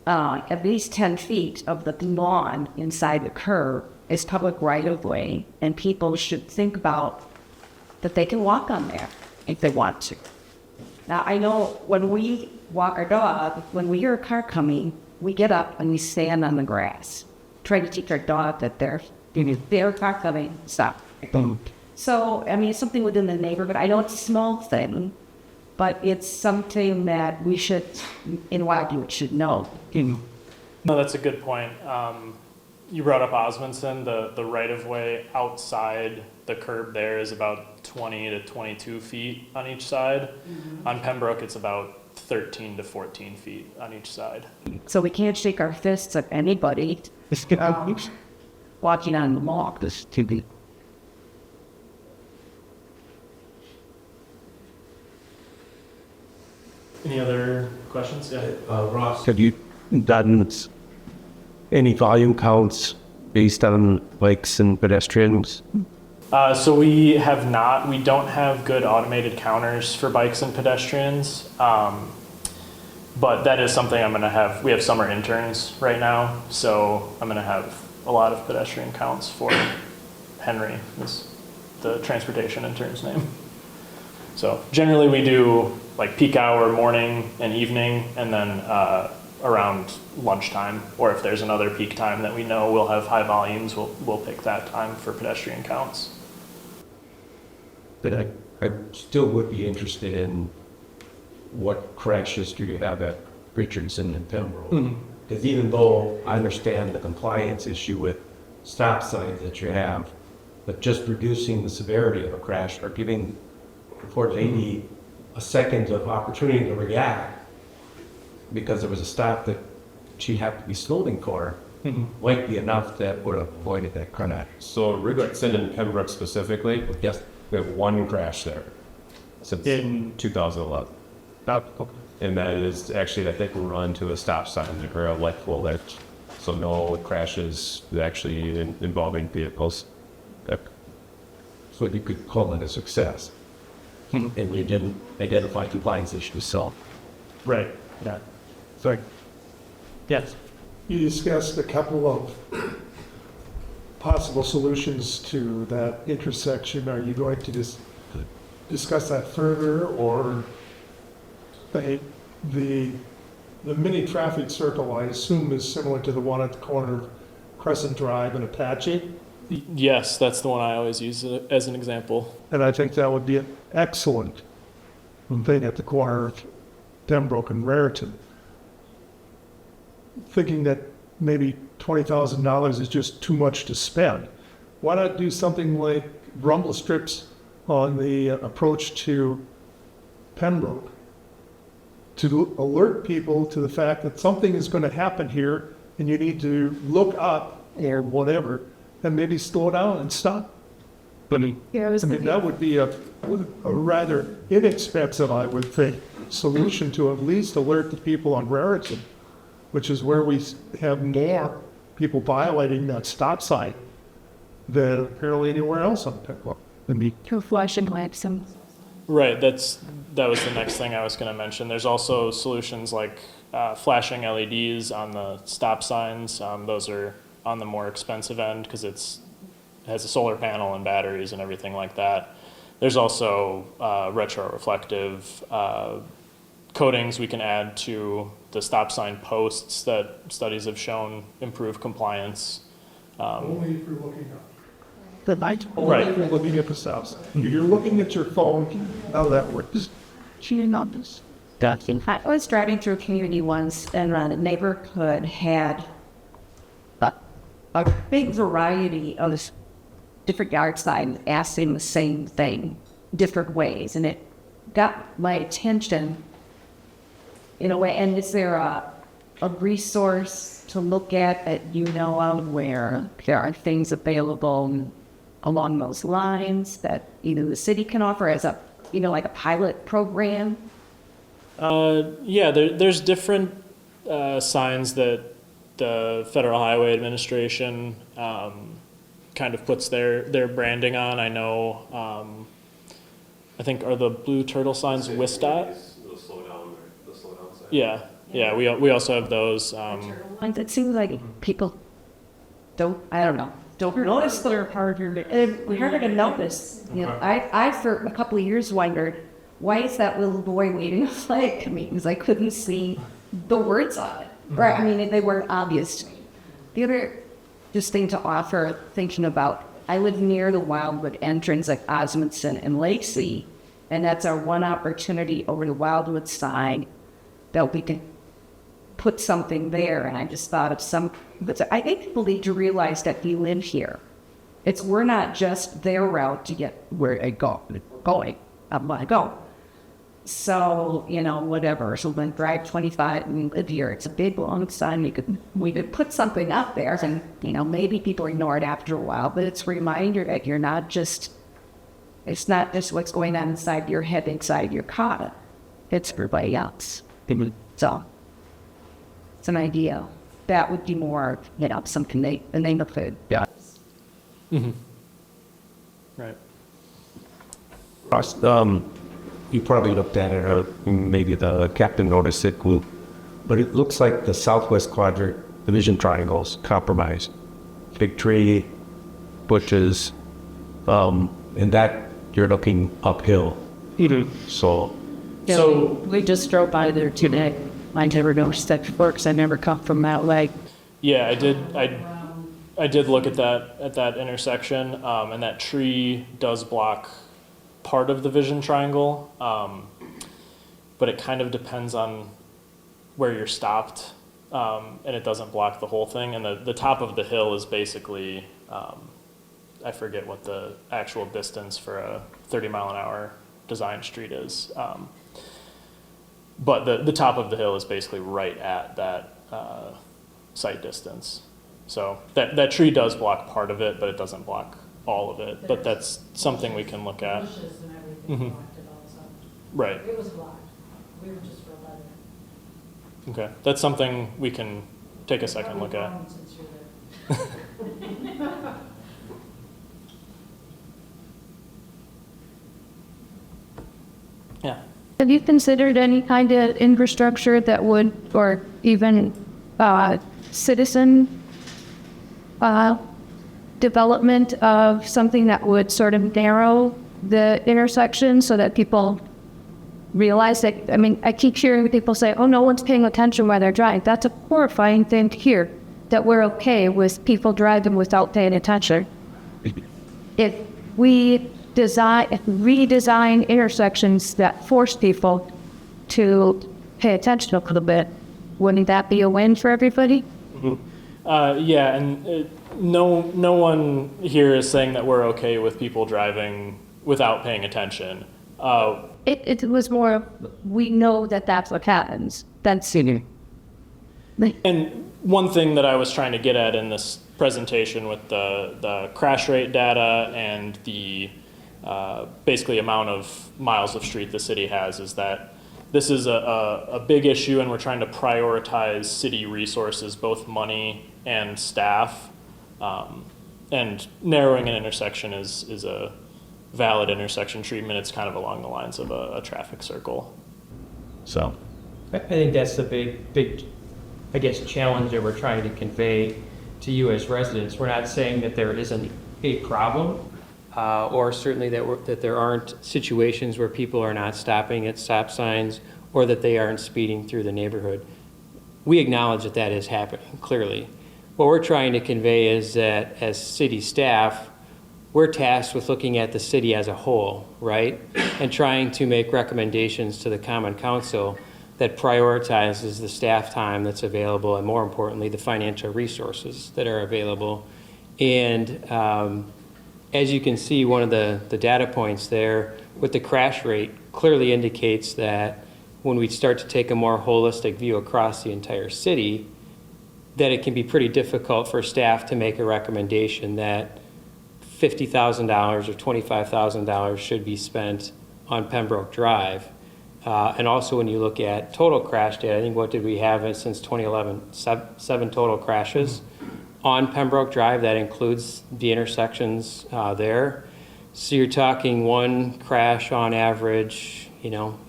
at least 10 feet of the lawn inside the curb is public right-of-way, and people should think about that they can walk on there if they want to. Now, I know when we walk our dog, when we hear a car coming, we get up and we stand on the grass, try to teach our dog that there's a car coming, stop. So, I mean, it's something within the neighborhood. I know it's a small thing, but it's something that we should, in Wildwood, should know. No, that's a good point. You brought up Osmondson, the right-of-way outside the curb there is about 20 to 22 feet on each side. On Pembroke, it's about 13 to 14 feet on each side. So we can't shake our fists at anybody walking on the walk. This to be. Any other questions? Yeah. Ross, have you done any volume counts based on bikes and pedestrians? So we have not. We don't have good automated counters for bikes and pedestrians. But that is something I'm going to have. We have summer interns right now, so I'm going to have a lot of pedestrian counts for Henry, is the transportation intern's name. So generally we do like peak hour, morning and evening, and then around lunchtime, or if there's another peak time that we know we'll have high volumes, we'll pick that time for pedestrian counts. But I still would be interested in what crash history you have at Richardson and Pembroke. Because even though I understand the compliance issue with stop signs that you have, but just reducing the severity of a crash or giving the poor lady a second of opportunity to react because there was a stop that she had to be slowing for, might be enough that would have avoided that crash. So Richardson and Pembroke specifically, Yes. we have one crash there since 2011. And that is actually, I think, we run to a stop sign or a light pole there. So no crashes actually involving vehicles. So you could call it a success. And we didn't identify compliance issues, so. Right. Yeah. So Yes. you discussed a couple of possible solutions to that intersection. Are you going to discuss that further, or the mini traffic circle, I assume, is similar to the one at the corner of Crescent Drive and Apache? Yes, that's the one I always use as an example. And I think that would be an excellent thing at the corner of Pembroke and Raritan. Thinking that maybe $20,000 is just too much to spend. Why not do something like rumble strips on the approach to Pembroke to alert people to the fact that something is going to happen here and you need to look up or whatever and maybe slow down and stop. But that would be a rather inexpensive, I would think, solution to at least alert the people on Raritan, which is where we have more people violating that stop sign than apparently anywhere else on Pembroke. To flashing lights and Right, that was the next thing I was going to mention. There's also solutions like flashing LEDs on the stop signs. Those are on the more expensive end because it has a solar panel and batteries and everything like that. There's also retroreflective coatings we can add to the stop sign posts that studies have shown improve compliance. Only if you're looking up. The light. Right. If you're looking at the stops. If you're looking at your phone, how that works. I was driving through a community once, and a neighborhood had a big variety of different yard signs asking the same thing, different ways, and it got my attention in a way. And is there a resource to look at that you know of where there are things available along those lines that either the city can offer as a, like a pilot program? Yeah, there's different signs that the Federal Highway Administration kind of puts their branding on. I know, I think, are the blue turtle signs WISDOT? The slow down sign. Yeah, we also have those. It seems like people don't notice that they're part of it. We're never going to notice. I for a couple of years wondered, why is that little boy waving a flag to me? Because I couldn't see the words on it. Right? I mean, they weren't obvious. The other just thing to offer, thinking about, I live near the Wildwood entrance at Osmondson and Lacey, and that's our one opportunity over the Wildwood side that we can put something there. And I just thought of but I think people need to realize that we live here we're not just their route to get where I going. I want to go. So, whatever. So then drive 25 and live here. It's a big long sign. We could put something up there and, maybe people ignore it after a while, but it's a reminder that it's not just what's going on inside your head, inside your car. It's everybody else. So it's an idea. That would be more, something the neighborhood. Yeah. Right. Ross, you probably looked at it, or maybe the captain noticed it, but it looks like the southwest quadrant, the vision triangles, compromised. Big tree, bushes, and that you're looking uphill. So We just drove by there today. I never noticed that before because I never come from that way. Yeah, I did. I did look at that intersection, and that tree does block part of the vision triangle, but it kind of depends on where you're stopped, and it doesn't block the whole thing. And the top of the hill is basically, I forget what the actual distance for a 30-mile-an-hour design street is, but the top of the hill is basically right at that sight distance. So that tree does block part of it, but it doesn't block all of it. But that's something we can look at. Bushes and everything blocked it also. Right. It was blocked. We were just real better. Okay. That's something we can take a second look at. Since you're there. Yeah. Have you considered any kind of infrastructure that would, or even citizen development of something that would sort of narrow the intersection so that people realize that, I keep hearing people say, oh, no one's paying attention while they're driving. That's a horrifying thing to hear, that we're okay with people driving without paying attention. If we redesign intersections that force people to pay attention a little bit, wouldn't that be a win for everybody? Yeah, and no one here is saying that we're okay with people driving without paying attention. It was more of, we know that that's what happens. That's And one thing that I was trying to get at in this presentation with the crash rate data and the basically amount of miles of street the city has is that this is a big issue, and we're trying to prioritize city resources, both money and staff. And narrowing an intersection is a valid intersection treatment. It's kind of along the lines of a traffic circle. So, I think that's the big, I guess, challenge that we're trying to convey to you as residents. We're not saying that there isn't a problem, or certainly that there aren't situations where people are not stopping at stop signs or that they aren't speeding through the neighborhood. We acknowledge that that is happening, clearly. What we're trying to convey is that as city staff, we're tasked with looking at the city as a whole, right? And trying to make recommendations to the Common Council that prioritizes the staff time that's available, and more importantly, the financial resources that are available. And as you can see, one of the data points there with the crash rate clearly indicates that when we start to take a more holistic view across the entire city, that it can be pretty difficult for staff to make a recommendation that $50,000 or $25,000 should be spent on Pembroke Drive. And also when you look at total crash data, I think what did we have since 2011? 7 total crashes on Pembroke Drive. That includes the intersections there. So you're talking one crash on average,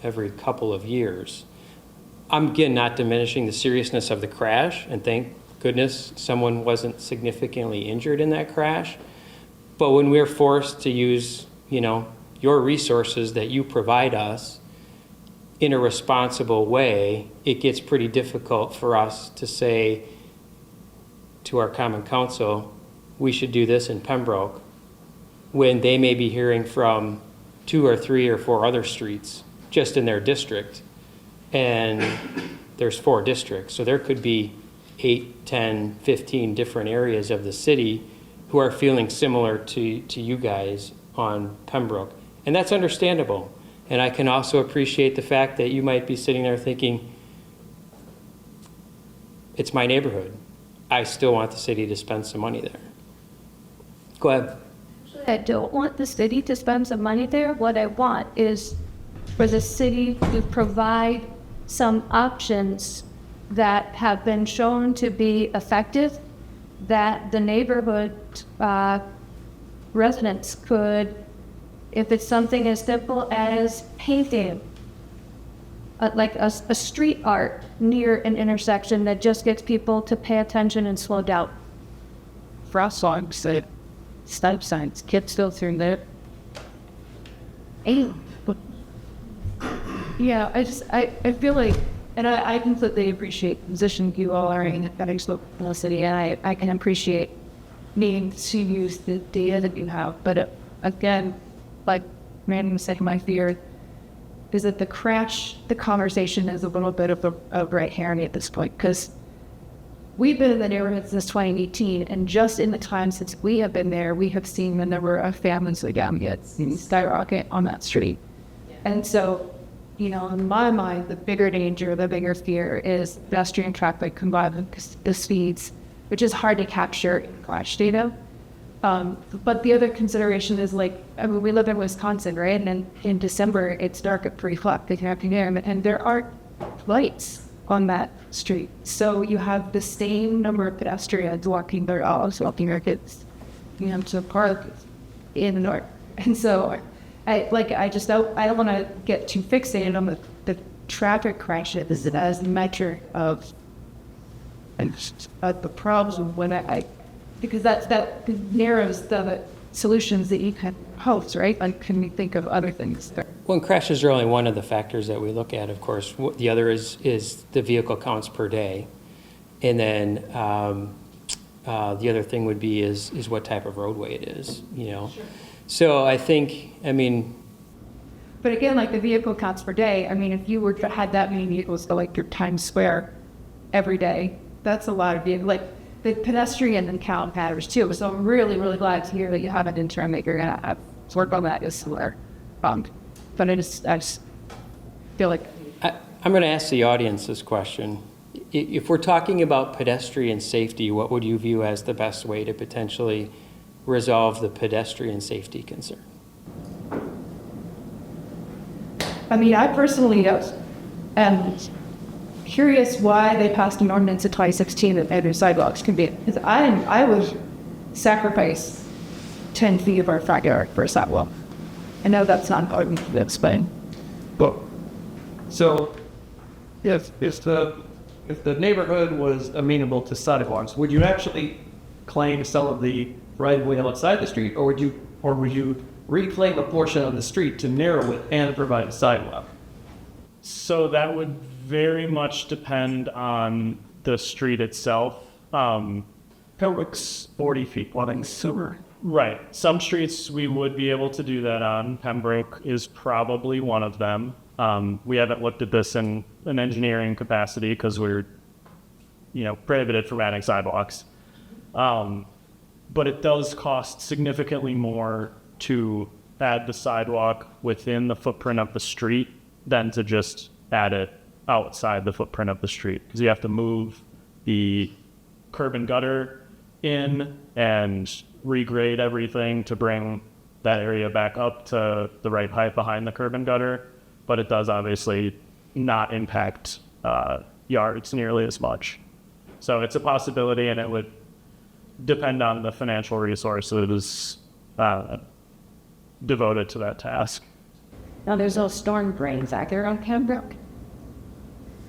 every couple of years. I'm, again, not diminishing the seriousness of the crash, and thank goodness someone wasn't significantly injured in that crash. But when we're forced to use, your resources that you provide us in a responsible way, it gets pretty difficult for us to say to our Common Council, we should do this in Pembroke, when they may be hearing from 2 or 3 or 4 other streets just in their district. And there's 4 districts, so there could be 8, 10, 15 different areas of the city who are feeling similar to you guys on Pembroke. And that's understandable. And I can also appreciate the fact that you might be sitting there thinking, it's my neighborhood. I still want the city to spend some money there. Go ahead. I don't want the city to spend some money there. What I want is for the city to provide some options that have been shown to be effective, that the neighborhood residents could, if it's something as simple as painting, like a street art near an intersection that just gets people to pay attention and slow down. Frost songs say stop signs, kids still through there. Yeah, I feel like, and I completely appreciate the position you all are in at the city, and I can appreciate needing to use the data that you have. But again, like Randy was saying, my fear is that the conversation is a little bit of a red herring at this point, because we've been in the neighborhood since 2018, and just in the time since we have been there, we have seen the number of families again skyrocket on that street. And so, you know, in my mind, the bigger danger, the bigger fear is pedestrian traffic combined with the speeds, which is hard to capture in crash data. But the other consideration is, like, I mean, we live in Wisconsin, right? And then in December, it's dark at 3 o'clock the afternoon, and there aren't lights on that street. So you have the same number of pedestrians walking their dogs, walking their kids, you know, to the park in the north. And so I don't want to get too fixated on the traffic crashes as a measure of the problem when because that narrows the solutions that you can host, right? And can we think of other things there? Well, and crashes are only one of the factors that we look at, of course. The other is the vehicle counts per day. And then the other thing would be is what type of roadway it is, you know? Sure. So I think, I mean... But again, like the vehicle counts per day, I mean, if you had that many vehicles go like through Times Square every day, that's a lot of vehicles. Like, the pedestrian count matters too. So I'm really, really glad to hear that you have an intern that you're going to work on that this summer. But I just feel like... I'm going to ask the audience this question. If we're talking about pedestrian safety, what would you view as the best way to potentially resolve the pedestrian safety concern? I mean, I personally am curious why they passed an ordinance in 2016 that every sidewalks can be, because I would sacrifice 10 feet of our front yard for a sidewalk. I know that's not important to explain. But so if the neighborhood was amenable to sidewalks, would you actually claim some of the right of way outside the street, or would you reclaim a portion of the street to narrow it and provide a sidewalk? So that would very much depend on the street itself. Pembroke's 40 feet wide, super. Right. Some streets we would be able to do that on. Pembroke is probably one of them. We haven't looked at this in an engineering capacity because we're, prohibited from adding sidewalks. But it does cost significantly more to add the sidewalk within the footprint of the street than to just add it outside the footprint of the street, because you have to move the curb and gutter in and regrade everything to bring that area back up to the right height behind the curb and gutter. But it does obviously not impact yards nearly as much. So it's a possibility, and it would depend on the financial resources devoted to that task. Now, there's those storm drains out there on Pembroke.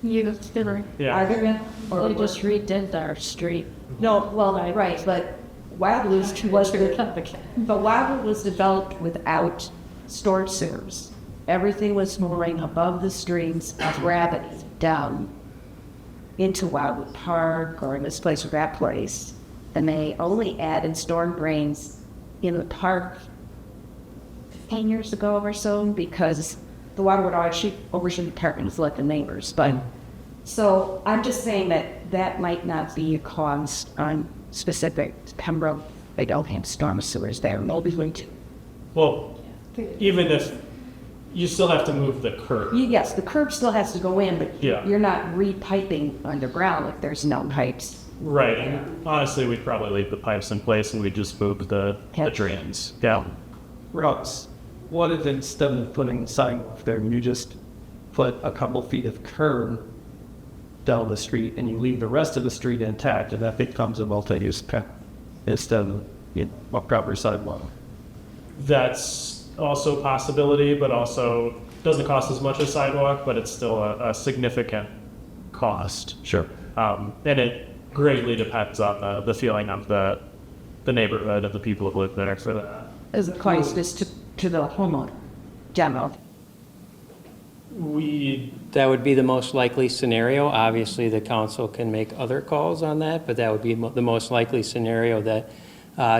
Yeah. Are there? Or they just redid our street. No, well, right, but Wildwood was developed without storm sewers. Everything was moving above the streams of gravity down into Wildwood Park or in this place or that place. And they only added storm drains in the park 10 years ago or so, because the water would always overshoot the apartments like the neighbors. But so I'm just saying that might not be a cause on specific to Pembroke They don't have storm sewers there. Nobody's going to. Well, even if, you still have to move the curb. Yes, the curb still has to go in, but Yeah. you're not repiping underground if there's no pipes. Right, and honestly, we'd probably leave the pipes in place and we'd just move the drains down. Ross, what if instead of putting sidewalk there, you just put a couple feet of curb down the street and you leave the rest of the street intact and that becomes a multi-use path instead of a proper sidewalk? That's also a possibility, but also doesn't cost as much as sidewalk, but it's still a significant cost. Sure. And it greatly depends on the feeling of the neighborhood of the people who live there for that. As a cost is to the homeowner, general. That would be the most likely scenario. Obviously, the council can make other calls on that, but that would be the most likely scenario that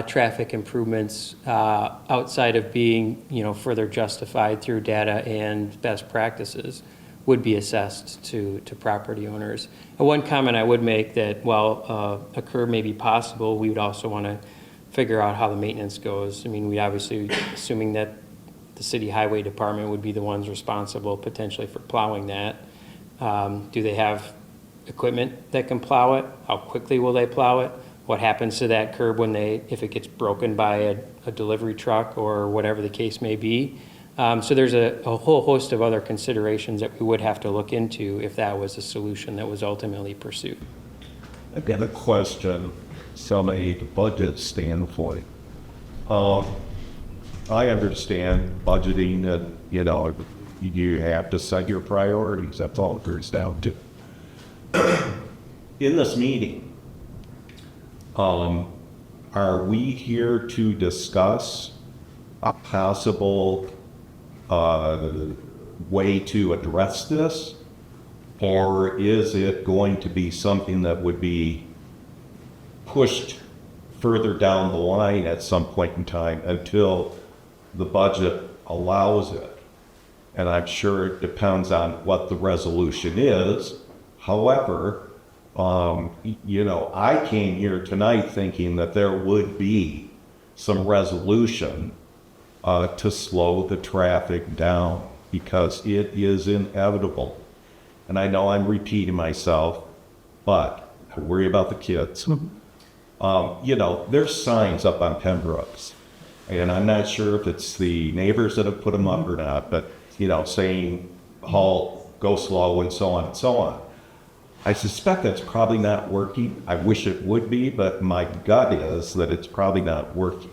traffic improvements outside of being, further justified through data and best practices would be assessed to property owners. And one comment I would make that while a curb may be possible, we would also want to figure out how the maintenance goes. I mean, we obviously, assuming that the city highway department would be the ones responsible potentially for plowing that. Do they have equipment that can plow it? How quickly will they plow it? What happens to that curb if it gets broken by a delivery truck or whatever the case may be? So there's a whole host of other considerations that we would have to look into if that was a solution that was ultimately pursued. I've got a question from a budget standpoint. I understand budgeting and, you have to set your priorities. That's all it comes down to. In this meeting, are we here to discuss a possible way to address this? Or is it going to be something that would be pushed further down the line at some point in time until the budget allows it? And I'm sure it depends on what the resolution is. However, I came here tonight thinking that there would be some resolution to slow the traffic down because it is inevitable. And I know I'm repeating myself, but I worry about the kids. There's signs up on Pembroke's, and I'm not sure if it's the neighbors that have put them up or not, but, saying halt, go slow, and so on and so on. I suspect that's probably not working. I wish it would be, but my gut is that it's probably not working.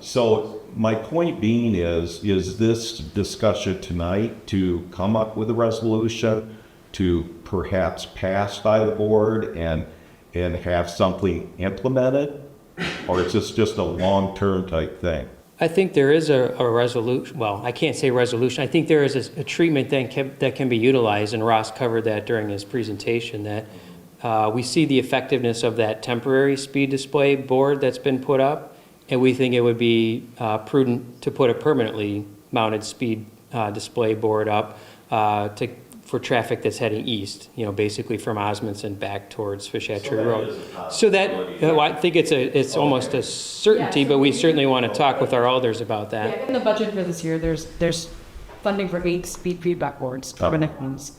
So my point being is this discussion tonight to come up with a resolution to perhaps pass by the board and have something implemented? Or is this just a long-term type thing? I think there is a resolution. Well, I can't say resolution. I think there is a treatment that can be utilized, and Ross covered that during his presentation, that we see the effectiveness of that temporary speed display board that's been put up, and we think it would be prudent to put a permanently mounted speed display board up for traffic that's heading east, basically from Osmondson back towards Fishattree Road. So that, I think it's almost a certainty, but we certainly want to talk with our elders about that. Yeah, in the budget for this year, there's funding for 8 speed feedback boards, permanent ones.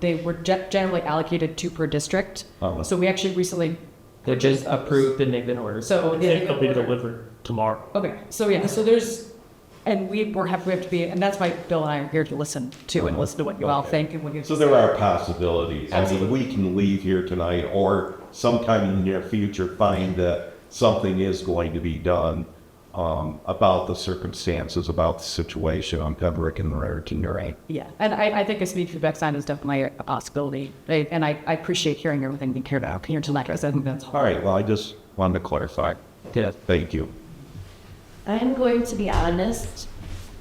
They were generally allocated 2 per district. So we actually recently... They're just approved and they've been ordered. So They'll be delivered tomorrow. okay, so there's, and we have to be, and that's why Bill and I are here to listen to and listen to what you all think and what you. So there are possibilities. I mean, we can leave here tonight or sometime in the near future find that something is going to be done about the circumstances, about the situation on Pembroke and Raritan. Right. Yeah, and I think a speed feedback sign is definitely a possibility. And I appreciate hearing everything you cared about here tonight. I think that's All right, well, I just wanted to clarify. Yeah. Thank you. I'm going to be honest.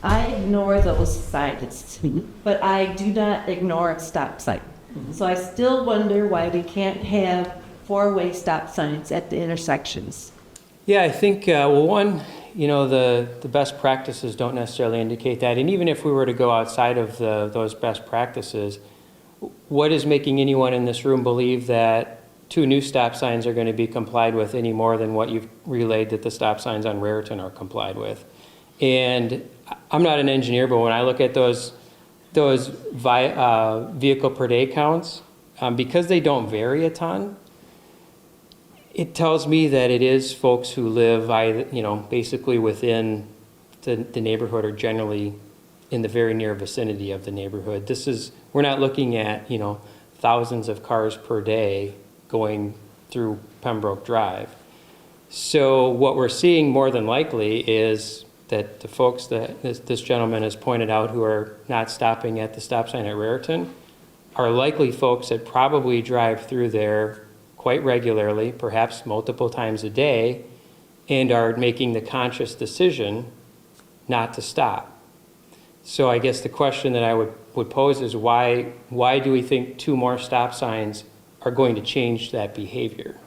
I ignore those signs, but I do not ignore a stop sign. So I still wonder why we can't have 4-way stop signs at the intersections. Yeah, I think, one, the best practices don't necessarily indicate that. And even if we were to go outside of those best practices, what is making anyone in this room believe that 2 new stop signs are going to be complied with any more than what you've relayed that the stop signs on Raritan are complied with. And I'm not an engineer, but when I look at those vehicle per day counts, because they don't vary a ton, it tells me that it is folks who live, basically within the neighborhood or generally in the very near vicinity of the neighborhood. We're not looking at, thousands of cars per day going through Pembroke Drive. So what we're seeing more than likely is that the folks that this gentleman has pointed out who are not stopping at the stop sign at Raritan are likely folks that probably drive through there quite regularly, perhaps multiple times a day, and are making the conscious decision not to stop. So I guess the question that I would pose is why do we think 2 more stop signs are going to change that behavior?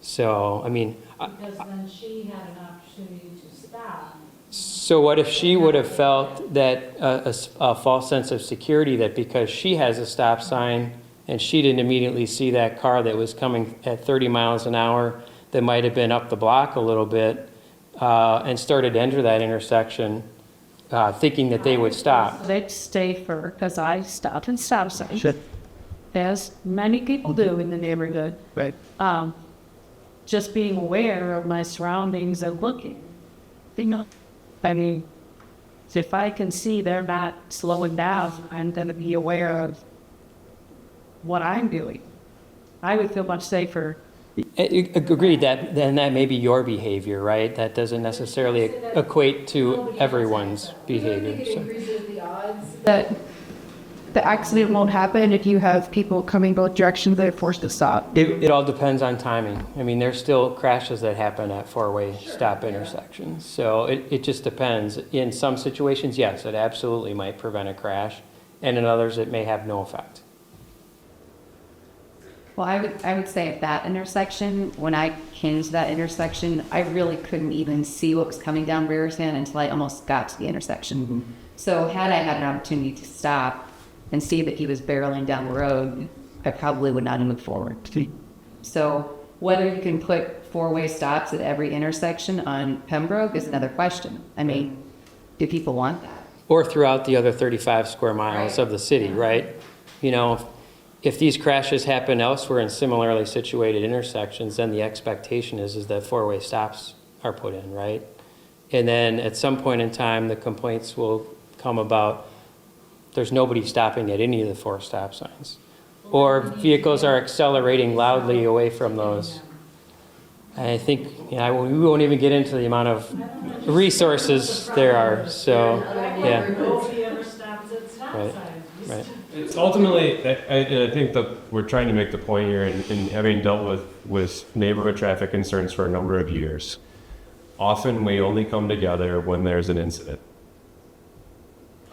So, Because then she had an opportunity to stop. So what if she would have felt that a false sense of security that because she has a stop sign and she didn't immediately see that car that was coming at 30 miles an hour that might have been up the block a little bit and started to enter that intersection thinking that they would stop? They'd stay for, because I stopped and stop signs, as many people do in the neighborhood. Right. Just being aware of my surroundings and looking. If I can see they're not slowing down, I'm going to be aware of what I'm doing. I would feel much safer. Agreed, that may be your behavior, right? That doesn't necessarily equate to everyone's behavior. Do you think it increases the odds That the accident won't happen if you have people coming both directions that are forced to stop. It all depends on timing. There's still crashes that happen at 4-way stop intersections. So it just depends. In some situations, yes, it absolutely might prevent a crash. And in others, it may have no effect. Well, I would say at that intersection, when I came to that intersection, I really couldn't even see what was coming down Raritan until I almost got to the intersection. Mm-hmm. So had I had an opportunity to stop and see that he was barreling down the road, I probably would not have moved forward. So whether you can put 4-way stops at every intersection on Pembroke is another question. Do people want that? Or throughout the other 35 square miles of the city, right? If these crashes happen elsewhere in similarly situated intersections, then the expectation is that 4-way stops are put in, right? And then at some point in time, the complaints will come about there's nobody stopping at any of the 4 stop signs. Or vehicles are accelerating loudly away from those. And I think, we won't even get into the amount of resources there are, so, yeah. nobody ever stops at stop Right, signs? right. It's ultimately, I think that we're trying to make the point here, in having dealt with neighborhood traffic concerns for a number of years, often we only come together when there's an incident.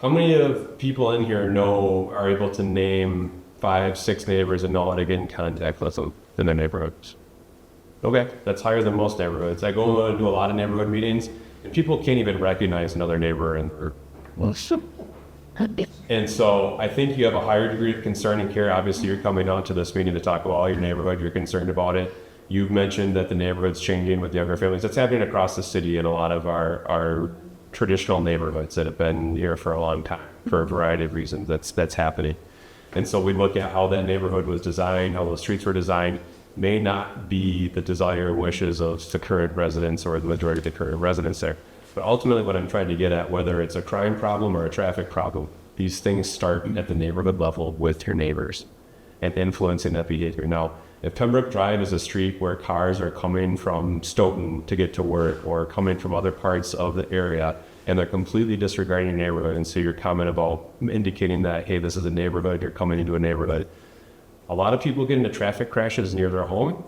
How many of people in here are able to name 5, 6 neighbors and know how to get in contact with them in their neighborhoods? Okay, that's higher than most neighborhoods. I go and do a lot of neighborhood meetings, and people can't even recognize another neighbor And so I think you have a higher degree of concern and care. Obviously, you're coming out to this meeting to talk about all your neighborhood. You're concerned about it. You've mentioned that the neighborhood's changing with younger families. That's happening across the city in a lot of our traditional neighborhoods that have been here for a long time for a variety of reasons. That's happening. And so we look at how that neighborhood was designed, how those streets were designed, may not be the desire and wishes of the current residents or the majority of the current residents there. But ultimately what I'm trying to get at, whether it's a crime problem or a traffic problem, these things start at the neighborhood level with your neighbors and influencing that behavior. Now, if Pembroke Drive is a street where cars are coming from Stoughton to get to work or coming from other parts of the area and they're completely disregarding your neighborhood, and so your comment about indicating that, hey, this is a neighborhood, you're coming into a neighborhood. A lot of people get into traffic crashes near their home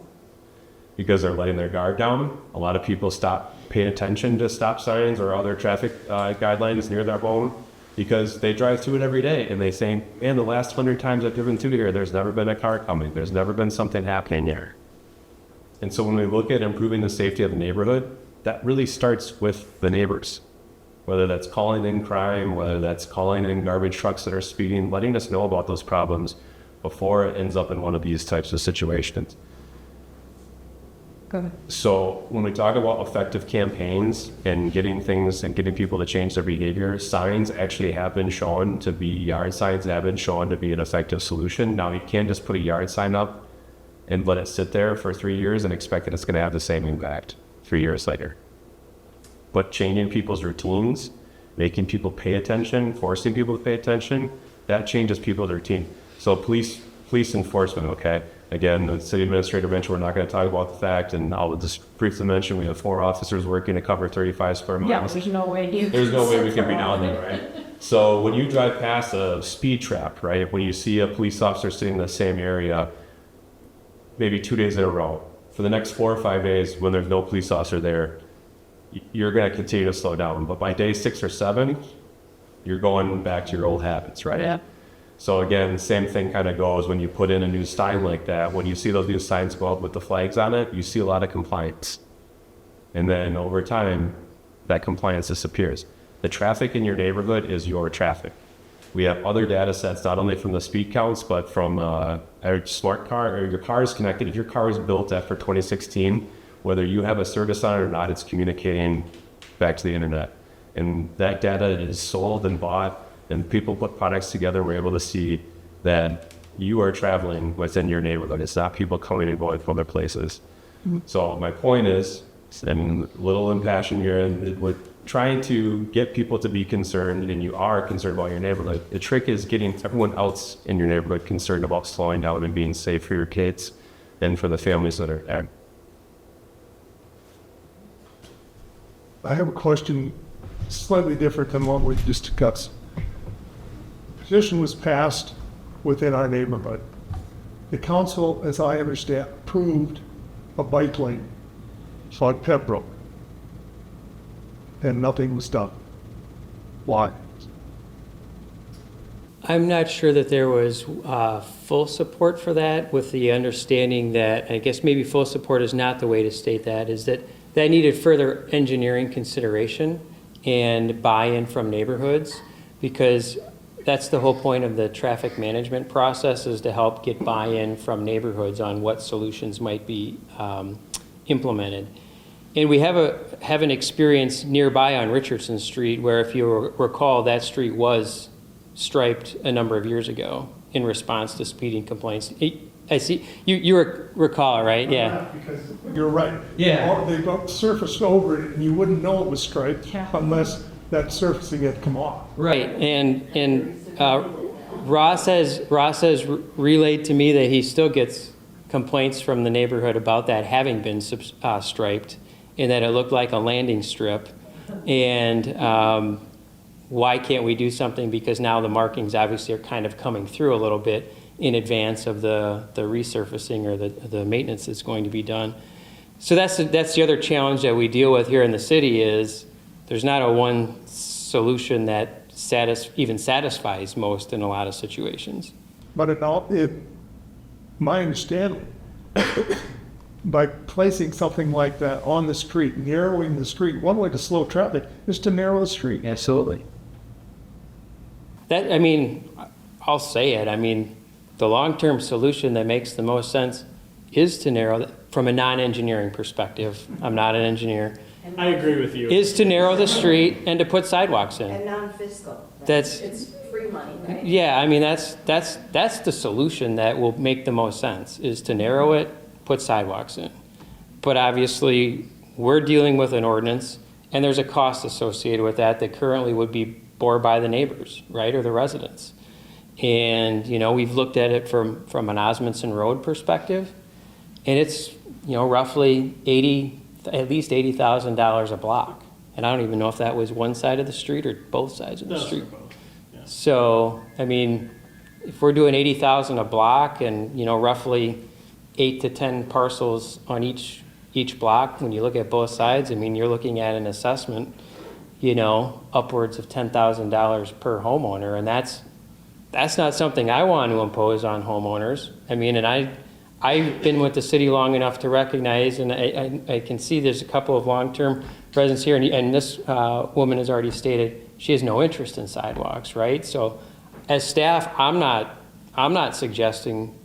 because they're letting their guard down. A lot of people stop paying attention to stop signs or other traffic guidelines near their home because they drive through it every day and they say, man, the last 100 times I've driven through here, there's never been a car coming. There's never been something happening there. And so when we look at improving the safety of the neighborhood, that really starts with the neighbors. Whether that's calling in crime, whether that's calling in garbage trucks that are speeding, letting us know about those problems before it ends up in one of these types of situations. Go ahead. So when we talk about effective campaigns and getting things and getting people to change their behavior, signs actually have been shown to be, yard signs have been shown to be an effective solution. Now you can't just put a yard sign up and let it sit there for 3 years and expect that it's going to have the same impact 3 years later. But changing people's routines, making people pay attention, forcing people to pay attention, that changes people's routine. So police enforcement, okay? Again, the city administrator mentioned we're not going to talk about the fact, and I'll just briefly mention we have 4 officers working to cover 35 square miles. Yeah, there's no way There's no way we can be down there, right? So when you drive past a speed trap, right, when you see a police officer sitting in the same area, maybe 2 days in a row, for the next 4 or 5 days when there's no police officer there, you're going to continue to slow down. But by day 6 or 7, you're going back to your old habits, right? Yeah. So again, same thing kind of goes when you put in a new sign like that. When you see those new signs go up with the flags on it, you see a lot of compliance. And then over time, that compliance disappears. The traffic in your neighborhood is your traffic. We have other data sets, not only from the speed counts, but from a smart car, or your car is connected. If your car was built after 2016, whether you have a service on it or not, it's communicating back to the internet. And that data is sold and bought, and people put products together. We're able to see that you are traveling within your neighborhood. It's not people coming and going from other places. So my point is, and a little impassioned here, and we're trying to get people to be concerned, and you are concerned about your neighborhood. The trick is getting everyone else in your neighborhood concerned about slowing down and being safe for your kids and for the families that are there. I have a question slightly different than what we just discussed. Petition was passed within our neighborhood. The council, as I understand, approved a bike lane on Pembroke, and nothing was done. Why? I'm not sure that there was full support for that, with the understanding that, I guess maybe full support is not the way to state that, is that that needed further engineering consideration and buy-in from neighborhoods, because that's the whole point of the traffic management process, is to help get buy-in from neighborhoods on what solutions might be implemented. And we have an experience nearby on Richardson Street where, if you recall, that street was striped a number of years ago in response to speeding complaints. I see, you recall, right? Yeah. Because you're right. Yeah. They surfaced over it, and you wouldn't know it was striped unless that surfacing had come off. Right, and Ross has relayed to me that he still gets complaints from the neighborhood about that having been striped, and that it looked like a landing strip. And why can't we do something? Because now the markings obviously are kind of coming through a little bit in advance of the resurfacing or the maintenance that's going to be done. So that's the other challenge that we deal with here in the city, is there's not a one solution that even satisfies most in a lot of situations. But my understanding, by placing something like that on the street, narrowing the street, one way to slow traffic is to narrow the street. Absolutely. I'll say it. The long-term solution that makes the most sense is to narrow, from a non-engineering perspective, I'm not an engineer, I agree with you. is to narrow the street and to put sidewalks in. And non-fiscal. That's- It's free money, right? Yeah, that's the solution that will make the most sense, is to narrow it, put sidewalks in. But obviously, we're dealing with an ordinance, and there's a cost associated with that currently would be bore by the neighbors, right, or the residents. And, we've looked at it from an Osmondson Road perspective, and it's, roughly at least $80,000 a block. And I don't even know if that was one side of the street or both sides of the street. Yeah. So, if we're doing $80,000 a block and, roughly 8 to 10 parcels on each block, when you look at both sides, you're looking at an assessment, upwards of $10,000 per homeowner. And that's not something I want to impose on homeowners. And I've been with the city long enough to recognize, and I can see there's a couple of long-term residents here, and this woman has already stated she has no interest in sidewalks, right? So as staff, I'm not I'm not suggesting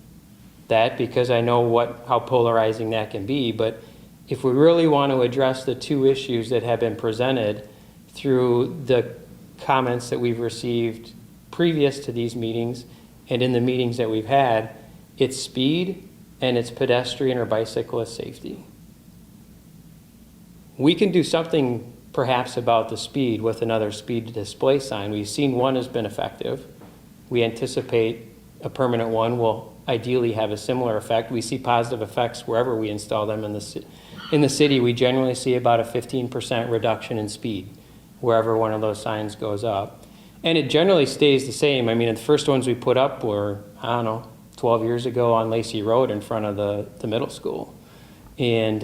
that because I know how polarizing that can be, but if we really want to address the two issues that have been presented through the comments that we've received previous to these meetings and in the meetings that we've had, it's speed and it's pedestrian or bicyclist safety. We can do something perhaps about the speed with another speed display sign. We've seen one has been effective. We anticipate a permanent one will ideally have a similar effect. We see positive effects wherever we install them in the city. We generally see about a 15% reduction in speed wherever one of those signs goes up. And it generally stays the same. I mean, the first ones we put up were, 12 years ago on Lacey Road in front of the middle school. And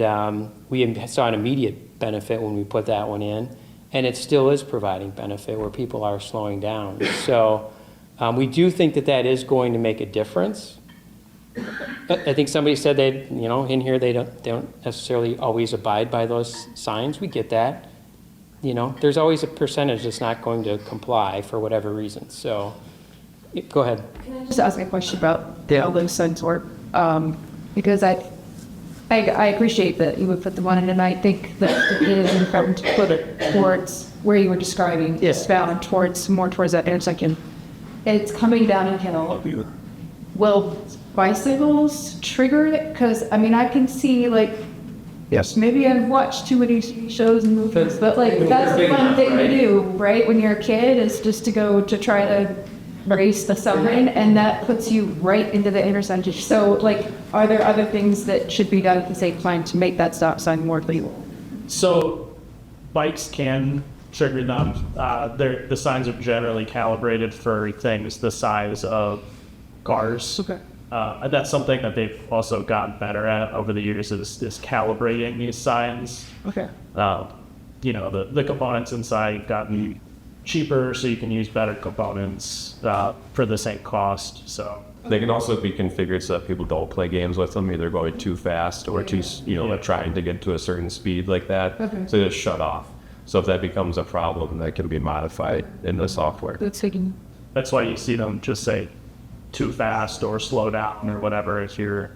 we saw an immediate benefit when we put that one in. And it still is providing benefit where people are slowing down. So we do think that is going to make a difference. I think somebody said they, in here they don't necessarily always abide by those signs. We get that. There's always a percentage that's not going to comply for whatever reason. So, go ahead. Can I just ask a question about how those signs work? Because I appreciate that you would put the one in, and I think that it is important to put it towards where you were describing. Yes. Bound more towards that intersection. It's coming down a hill. Will bicycles trigger it? Because I can see Yes. maybe I've watched too many TV shows and movies, but that's the fun thing to do, right? When you're a kid, is just to go to try to race the sign, and that puts you right into the intersection. So, are there other things that should be done at the same time to make that stop sign more legal? So bikes can trigger them. The signs are generally calibrated for things the size of cars. Okay. And that's something that they've also gotten better at over the years is calibrating these signs. Okay. The components inside have gotten cheaper, so you can use better components for the same cost. So They can also be configured so that people don't play games with them, either going too fast or trying to get to a certain speed like that. Okay. So they just shut off. So if that becomes a problem, that can be modified in the software. that's why you see them just say too fast or slow down or whatever if you're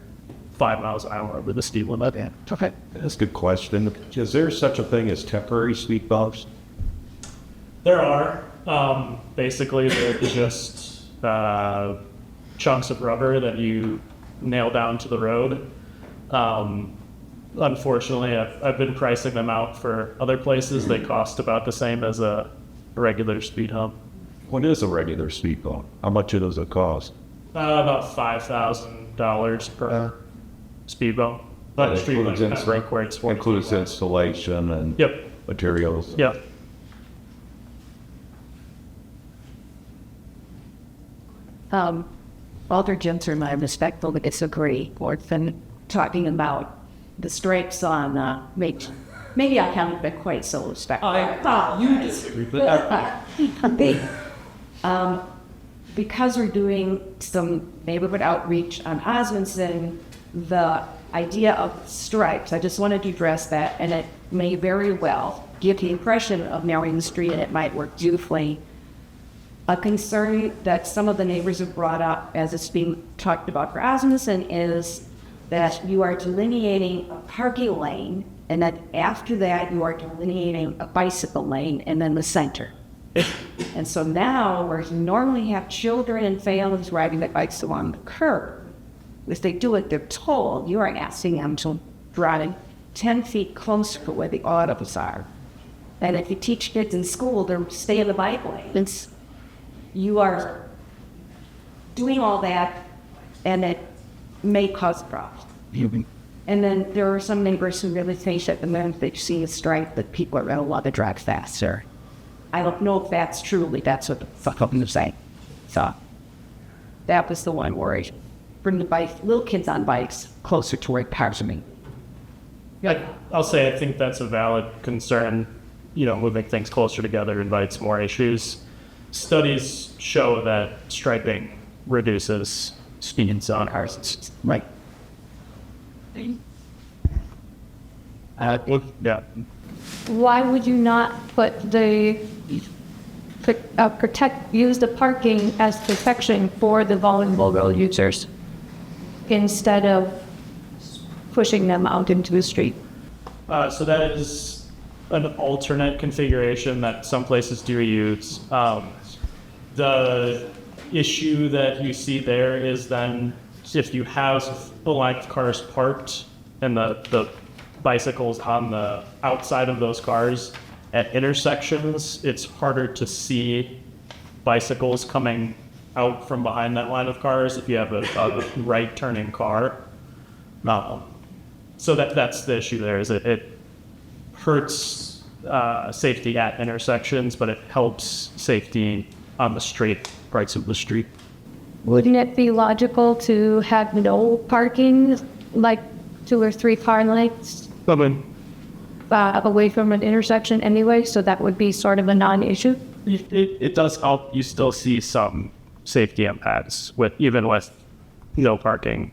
5 miles an hour over the speed limit. Okay. That's a good question. Is there such a thing as temporary speed bumps? There are. Basically, they're just chunks of rubber that you nail down to the road. Unfortunately, I've been pricing them out for other places. They cost about the same as a regular speed hump. What is a regular speed bump? How much does it cost? About $5,000 per speed bump. But That includes installation and Yep. materials. Yep. Walter Jensen and I respectful to disagree. We've been talking about the stripes on, maybe I haven't been quite so respectful. You disagree, Because we're doing some neighborhood outreach on Osmondson, the idea of stripes, I just wanted to address that, and it may very well give the impression of narrowing the street, and it might work beautifully. A concern that some of the neighbors have brought up as it's being talked about for Osmondson is that you are delineating a parking lane, and then after that you are delineating a bicycle lane, and then the center. And so now, where you normally have children and families riding their bikes along the curb, if they do it, they're told you are asking them to drive 10 feet closer to where the autos are. And if you teach kids in school to stay in the bike lane, you are doing all that, and it may cause problems. And then there are some neighbors who really think that the moment they see a stripe that people are going to want to drive faster. I don't know if that's truly, that's what the fuck I'm saying. So that was the one worry. Bring the little kids on bikes closer to where cars are being. Yeah, I'll say I think that's a valid concern. Moving things closer together invites more issues. Studies show that striping reduces speeds on cars. Right. Yeah. Why would you not put the use the parking as protection for the vulnerable road users instead of pushing them out into the street. So that is an alternate configuration that some places do use. The issue that you see there is then if you have a line of cars parked and the bicycles on the outside of those cars at intersections, it's harder to see bicycles coming out from behind that line of cars if you have a right turning car. So that's the issue there, is it hurts safety at intersections, but it helps safety on the straight parts of the street. Wouldn't it be logical to have no parking, like 2 or 3 car lengths away from an intersection anyway? So that would be sort of a non-issue. It does help. You still see some safety impacts even with no parking,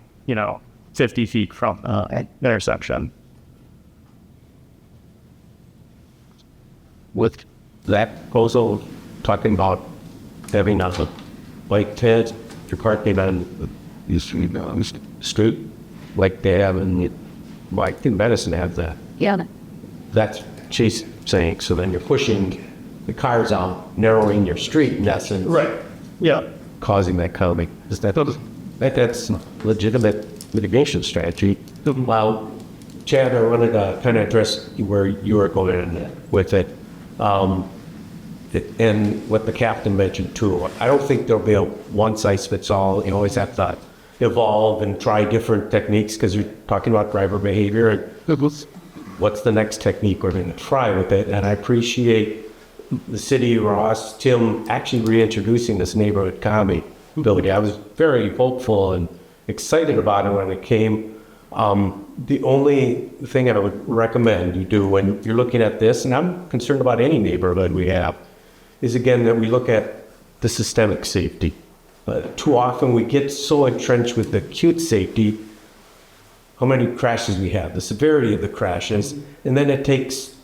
50 feet from an intersection. With that proposal, talking about having a bike path, you're parking on the street, like they have in Medicine have that. Yeah. That's Chase saying. So then you're pushing the cars out, narrowing your street in essence. Right. Yeah. Causing that coming. That's legitimate mitigation strategy. Well, Chad, I wanted to kind of address where you were going with it. And what the captain mentioned too. I don't think there'll be a one-size-fits-all. You always have to evolve and try different techniques because you're talking about driver behavior. What's the next technique we're going to try with it? And I appreciate the city, Ross, Tim, actually reintroducing this neighborhood comedy ability. I was very hopeful and excited about it when it came. The only thing I would recommend you do when you're looking at this, and I'm concerned about any neighborhood we have, is again that we look at the systemic safety. Too often we get so entrenched with the acute safety, how many crashes we have, the severity of the crashes, and then it takes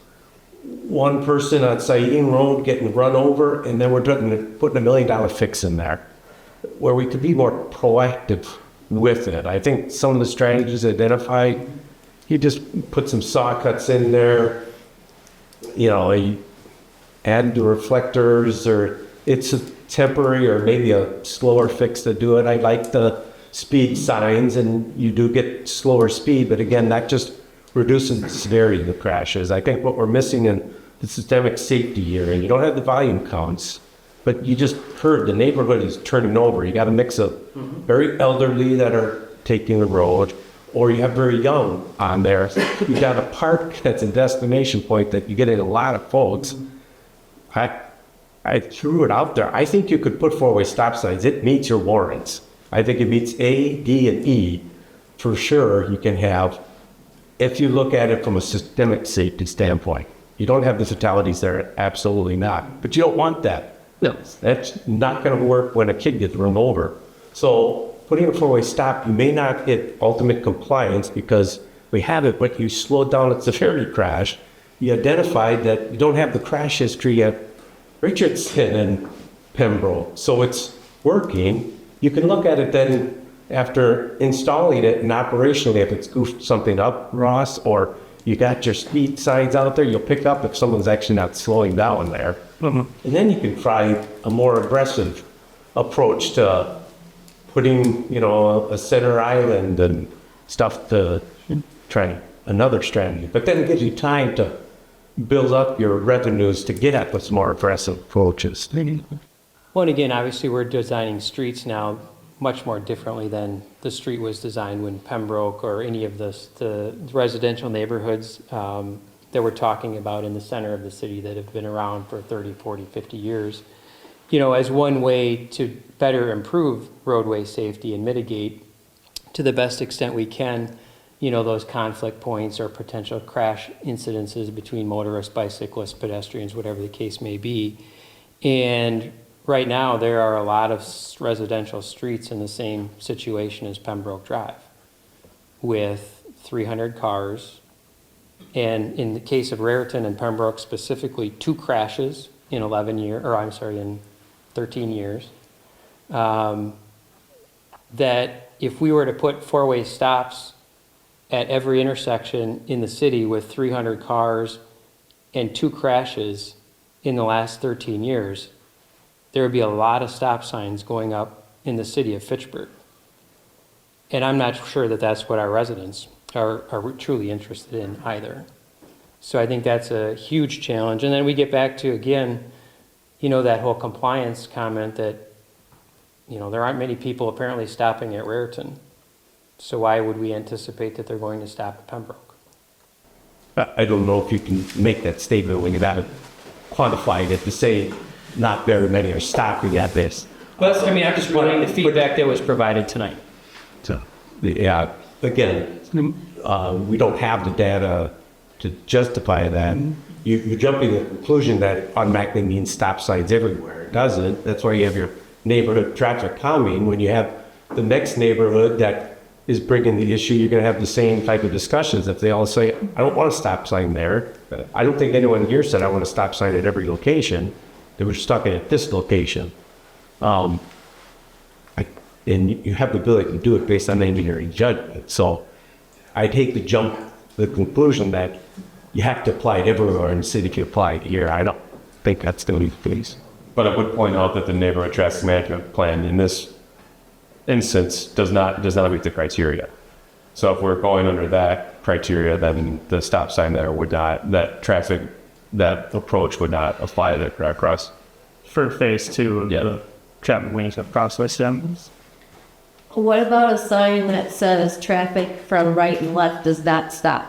one person on Sayin Road getting run over, and then we're putting $1 million fix in there, where we could be more proactive with it. I think some of the strategies identified, you just put some saw cuts in there, you add the reflectors, or it's a temporary or maybe a slower fix to do it. I like the speed signs, and you do get slower speed, but again, that just reduces the severity of the crashes. I think what we're missing in the systemic safety here, and you don't have the volume counts, but you just heard the neighborhood is turning over. You got a mix of very elderly that are taking the road, or you have very young on there. You got a park that's a destination point that you get a lot of folks. I threw it out there. I think you could put four-way stop signs. It meets your warrants. I think it meets A, D, and E. For sure, you can have, if you look at it from a systemic safety standpoint. You don't have the fatalities there, absolutely not. But you don't want that. No, that's not going to work when a kid gets run over. So putting a four-way stop, you may not hit ultimate compliance because we have it, but you slow down a severity crash. You identified that you don't have the crash history at Richardson and Pembroke. So it's working. You can look at it then after installing it and operationally if it's goofed something up, Ross, or you got your speed signs out there, you'll pick up if someone's actually not slowing down there. And then you can try a more aggressive approach to putting, a center island and stuff to try another strategy. But then it gives you time to build up your revenues to get at those more aggressive approaches. Well, and again, obviously we're designing streets now much more differently than the street was designed when Pembroke or any of the residential neighborhoods that we're talking about in the center of the city that have been around for 30, 40, 50 years. As one way to better improve roadway safety and mitigate to the best extent we can, those conflict points or potential crash incidences between motorists, bicyclists, pedestrians, whatever the case may be. And right now, there are a lot of residential streets in the same situation as Pembroke Drive with 300 cars. And in the case of Raritan and Pembroke specifically, 2 crashes in 13 years. That if we were to put four-way stops at every intersection in the city with 300 cars and 2 crashes in the last 13 years, there would be a lot of stop signs going up in the city of Fitchburg. And I'm not sure that that's what our residents are truly interested in either. So I think that's a huge challenge. And then we get back to, again, that whole compliance comment that, there aren't many people apparently stopping at Raritan. So why would we anticipate that they're going to stop at Pembroke? I don't know if you can make that statement when you haven't quantified it to say not very many are stopping at this. Well, I'm just wanting the feedback that was provided tonight. So, yeah, again, we don't have the data to justify that. You're jumping to the conclusion that automatically means stop signs everywhere. It doesn't. That's why you have your neighborhood traffic calming. When you have the next neighborhood that is bringing the issue, you're going to have the same type of discussions. If they all say, I don't want a stop sign there. I don't think anyone here said I want a stop sign at every location. They were stuck at this location. And you have the ability to do it based on engineering judgment. So I take the conclusion that you have to apply it everywhere and the city can apply it here. I don't think that's going to be the case. But I would point out that the neighborhood traffic management plan in this instance does not meet the criteria. So if we're going under that criteria, then the stop sign there would not, that approach would not apply to across. For phase 2 of the traffic management process. What about a sign that says traffic from right and left does not stop?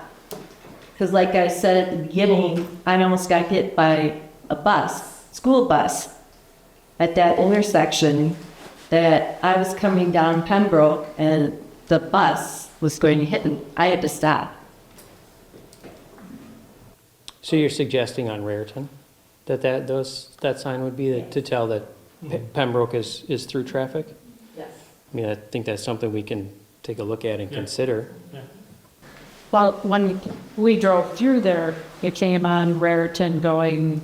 Because like I said at the beginning, I almost got hit by a school bus at that intersection that I was coming down Pembroke and the bus was going to hit me. I had to stop. So you're suggesting on Raritan that sign would be to tell that Pembroke is through traffic? Yes. I think that's something we can take a look at and consider. Yeah. Well, when we drove through there, it came on Raritan going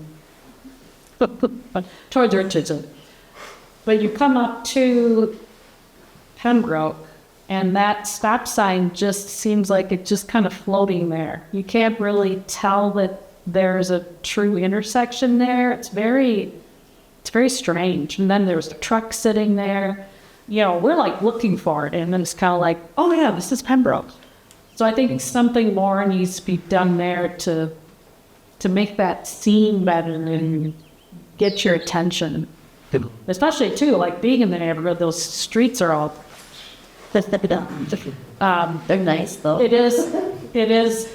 towards Richardson. But you come up to Pembroke, and that stop sign just seems like it's just kind of floating there. You can't really tell that there's a true intersection there. It's very strange. And then there's the truck sitting there. We're like looking for it, and then it's kind of like, oh yeah, this is Pembroke. So I think something more needs to be done there to make that seem better and get your attention. Especially too, like being in the neighborhood, those streets are all. They're nice though. It is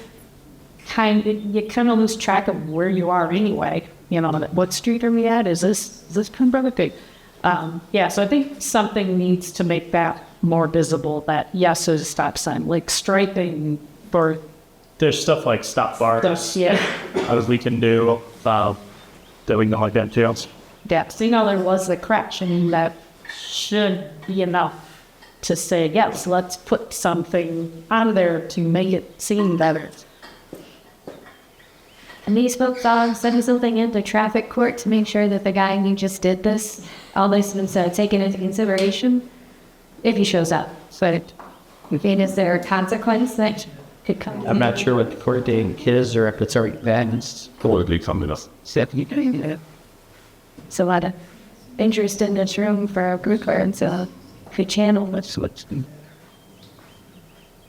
you kind of lose track of where you are anyway. What street are we at? Is this Pembroke? Yeah, so I think something needs to make that more visible. That yes, there's a stop sign, like striping for. There's stuff like stop bars. Yeah. As we can do that we can like that too. Yeah, so there was a crash, and that should be enough to say, yes, let's put something on there to make it seem better. And these folks all sending something into traffic court to make sure that the guy who just did this, all this has been taken into consideration if he shows up. So, is there a consequence that could come? I'm not sure what the court date is or if it's already advanced. Totally coming up. It's a lot of interest in this room for a group and so could channel what's.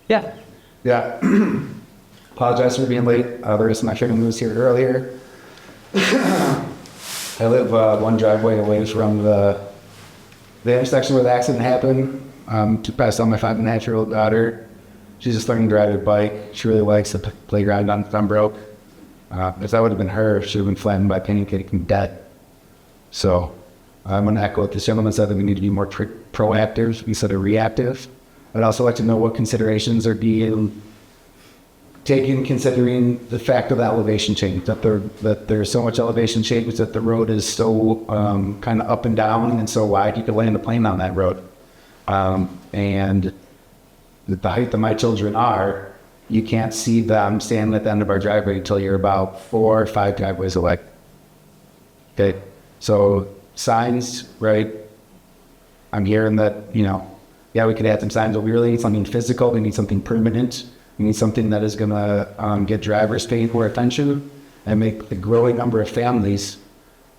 Yeah. Yeah. Apologize for being late. The rest of my family was here earlier. I live one driveway away from the intersection where the accident happened. To pass on my 5.5-year-old daughter. She's just learning to ride her bike. She really likes the playground on Pembroke. If that would have been her, she would have been flattened by pancake and dead. So I'm going to echo what this gentleman said, that we need to be more proactive instead of reactive. I'd also like to know what considerations are being taken considering the fact of the elevation change, that there's so much elevation change that the road is so kind of up and down and so wide you could land a plane on that road. And the height that my children are, you can't see them standing at the end of our driveway until you're about 4 or 5 driveways away. Okay, so signs, right? I'm hearing that, yeah, we could add some signs, but we really need something physical. We need something permanent. We need something that is gonna get drivers paying more attention and make the growing number of families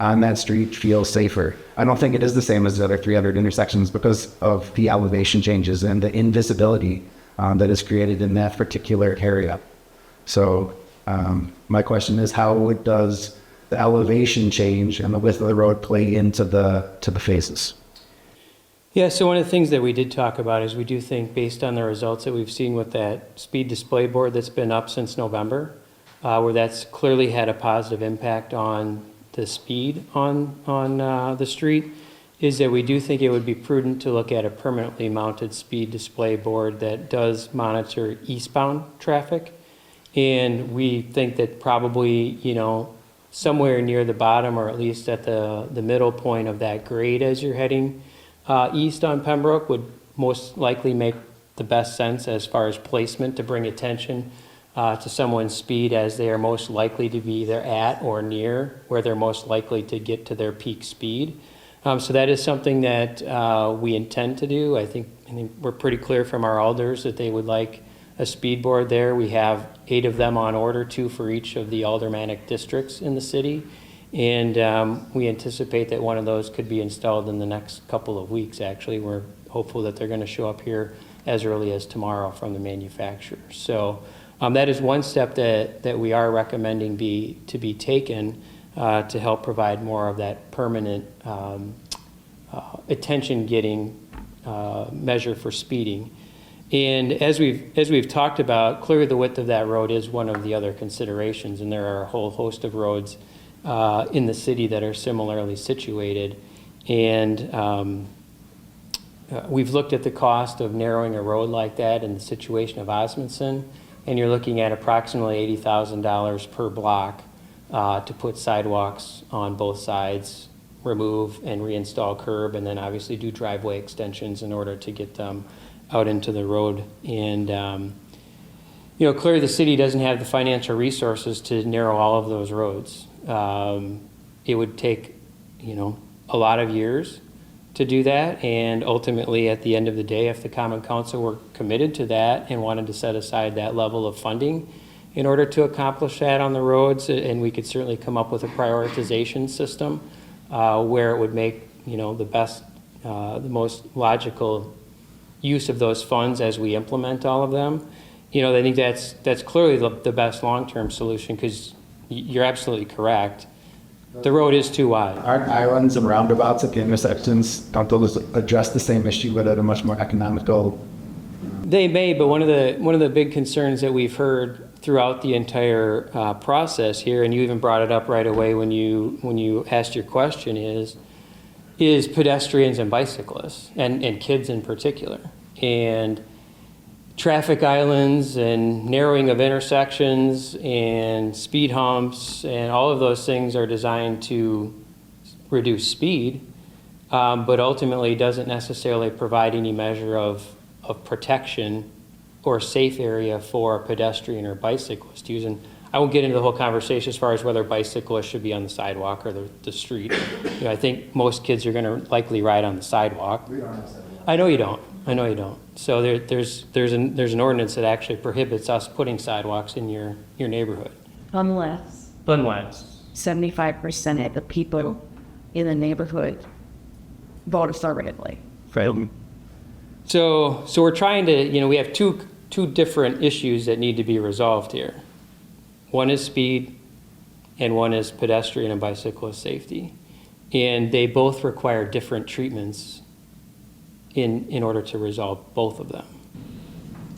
on that street feel safer. I don't think it is the same as the other 300 intersections because of the elevation changes and the invisibility that is created in that particular area. So my question is, how does the elevation change and the width of the road play into the phases? Yeah, so one of the things that we did talk about is we do think, based on the results that we've seen with that speed display board that's been up since November, where that's clearly had a positive impact on the speed on the street, is that we do think it would be prudent to look at a permanently mounted speed display board that does monitor eastbound traffic. And we think that probably, somewhere near the bottom, or at least at the middle point of that grade as you're heading east on Pembroke, would most likely make the best sense as far as placement to bring attention to someone's speed as they are most likely to be either at or near where they're most likely to get to their peak speed. So that is something that we intend to do. I think we're pretty clear from our alders that they would like a speed board there. We have 8 of them on order, 2 for each of the aldermanic districts in the city. And we anticipate that one of those could be installed in the next couple of weeks, actually. We're hopeful that they're going to show up here as early as tomorrow from the manufacturer. So that is one step that we are recommending to be taken to help provide more of that permanent attention-getting measure for speeding. And as we've talked about, clearly the width of that road is one of the other considerations, and there are a whole host of roads in the city that are similarly situated. And we've looked at the cost of narrowing a road like that in the situation of Osmondson, and you're looking at approximately $80,000 per block to put sidewalks on both sides, remove and reinstall curb, and then obviously do driveway extensions in order to get them out into the road. And clearly the city doesn't have the financial resources to narrow all of those roads. It would take, a lot of years to do that. And ultimately, at the end of the day, if the Common Council were committed to that and wanted to set aside that level of funding in order to accomplish that on the roads, and we could certainly come up with a prioritization system where it would make, the best, the most logical use of those funds as we implement all of them. I think that's clearly the best long-term solution, because you're absolutely correct. The road is too wide. Aren't islands and roundabouts at the intersections, don't those address the same issue but at a much more economical? They may, but one of the big concerns that we've heard throughout the entire process here, and you even brought it up right away when you asked your question, is pedestrians and bicyclists, and kids in particular. And traffic islands and narrowing of intersections and speed humps and all of those things are designed to reduce speed, but ultimately doesn't necessarily provide any measure of protection or safe area for a pedestrian or bicyclist using. I won't get into the whole conversation as far as whether bicyclists should be on the sidewalk or the street. I think most kids are going to likely ride on the sidewalk. We don't have sidewalk. I know you don't. So there's an ordinance that actually prohibits us putting sidewalks in your neighborhood. Unless 75% of the people in the neighborhood vote affirmatively. So we're trying to, we have two different issues that need to be resolved here. One is speed, and one is pedestrian and bicyclist safety. And they both require different treatments in order to resolve both of them.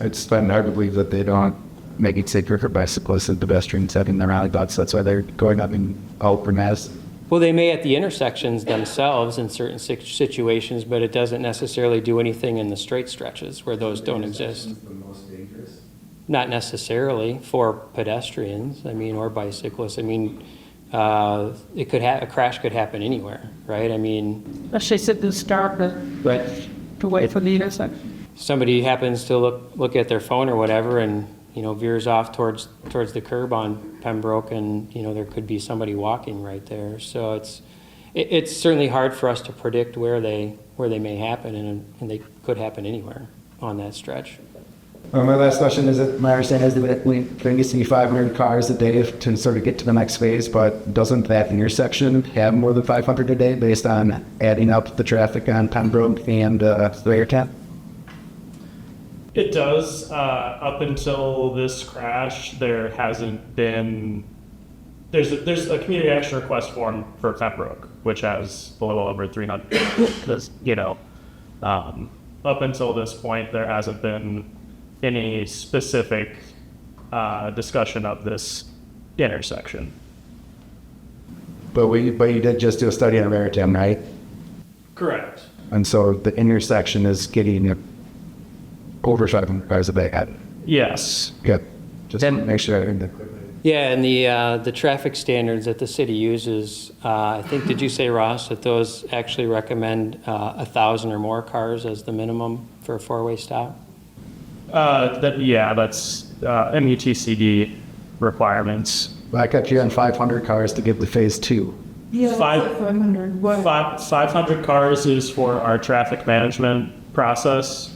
It's fun hard to believe that they don't make it safer for bicyclists and pedestrians having their roundabouts. That's why they're going up in open mass. Well, they may at the intersections themselves in certain situations, but it doesn't necessarily do anything in the straight stretches where those don't exist. The most dangerous? Not necessarily for pedestrians, or bicyclists. A crash could happen anywhere, right? Especially sit this dark to wait for the intersection. Somebody happens to look at their phone or whatever and, veers off towards the curb on Pembroke, and, there could be somebody walking right there. So it's certainly hard for us to predict where they may happen, and they could happen anywhere on that stretch. My last question is that my understanding is that we think it's to be 500 cars a day to sort of get to the next phase, but doesn't that intersection have more than 500 a day based on adding up the traffic on Pembroke and Ayrton? It does. Up until this crash, there hasn't been. There's a community action request form for Pembroke, which has a little over 300. Because up until this point, there hasn't been any specific discussion of this intersection. But you did just do a study on Ayrton, right? Correct. And so the intersection is getting over 500 cars a day. Yes. Good. Just to make sure I heard that. Yeah, and the traffic standards that the city uses, I think, did you say, Ross, that those actually recommend 1,000 or more cars as the minimum for a four-way stop? That's MUTCD requirements. I got you on 500 cars to get to phase 2. Yeah, 500. What? 500 cars is for our traffic management process.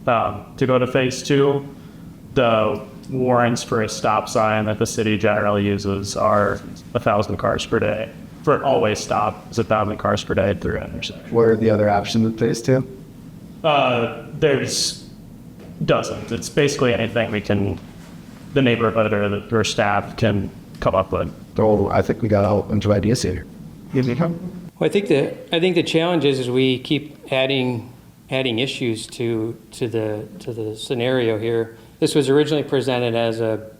To go to phase 2, the warrants for a stop sign that the city generally uses are 1,000 cars per day. For an always stop, it's 1,000 cars per day through an intersection. What are the other options in phase 2? There's dozens. It's basically anything the neighborhood or staff can come up with. So I think we got a whole bunch of ideas here. Well, I think the challenge is we keep adding issues to the scenario here. This was originally presented as a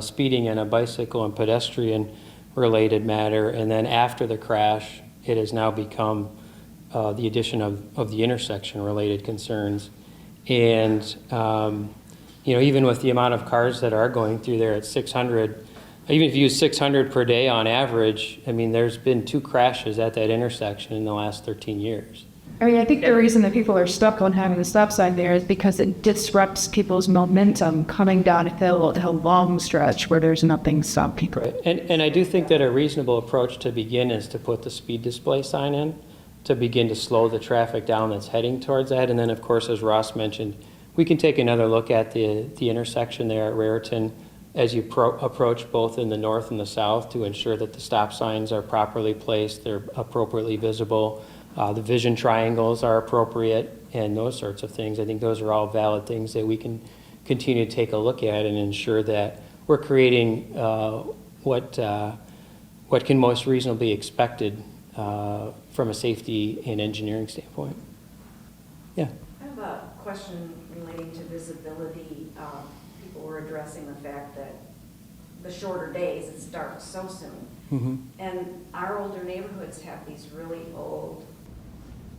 speeding and a bicycle and pedestrian related matter, and then after the crash, it has now become the addition of the intersection related concerns. And even with the amount of cars that are going through there at 600, even if you use 600 per day on average, I mean, there's been 2 crashes at that intersection in the last 13 years. I mean, I think the reason that people are stuck on having the stop sign there is because it disrupts people's momentum coming down a long stretch where there's nothing stopping people. Right. And I do think that a reasonable approach to begin is to put the speed display sign in to begin to slow the traffic down that's heading towards that. And then, of course, as Ross mentioned, we can take another look at the intersection there at Raritan as you approach both in the north and the south to ensure that the stop signs are properly placed, they're appropriately visible, the vision triangles are appropriate, and those sorts of things. I think those are all valid things that we can continue to take a look at and ensure that we're creating what can most reasonably be expected from a safety and engineering standpoint. Yeah. I have a question relating to visibility. People were addressing the fact that the shorter days, it starts so soon. Mm-hmm. And our older neighborhoods have these really old,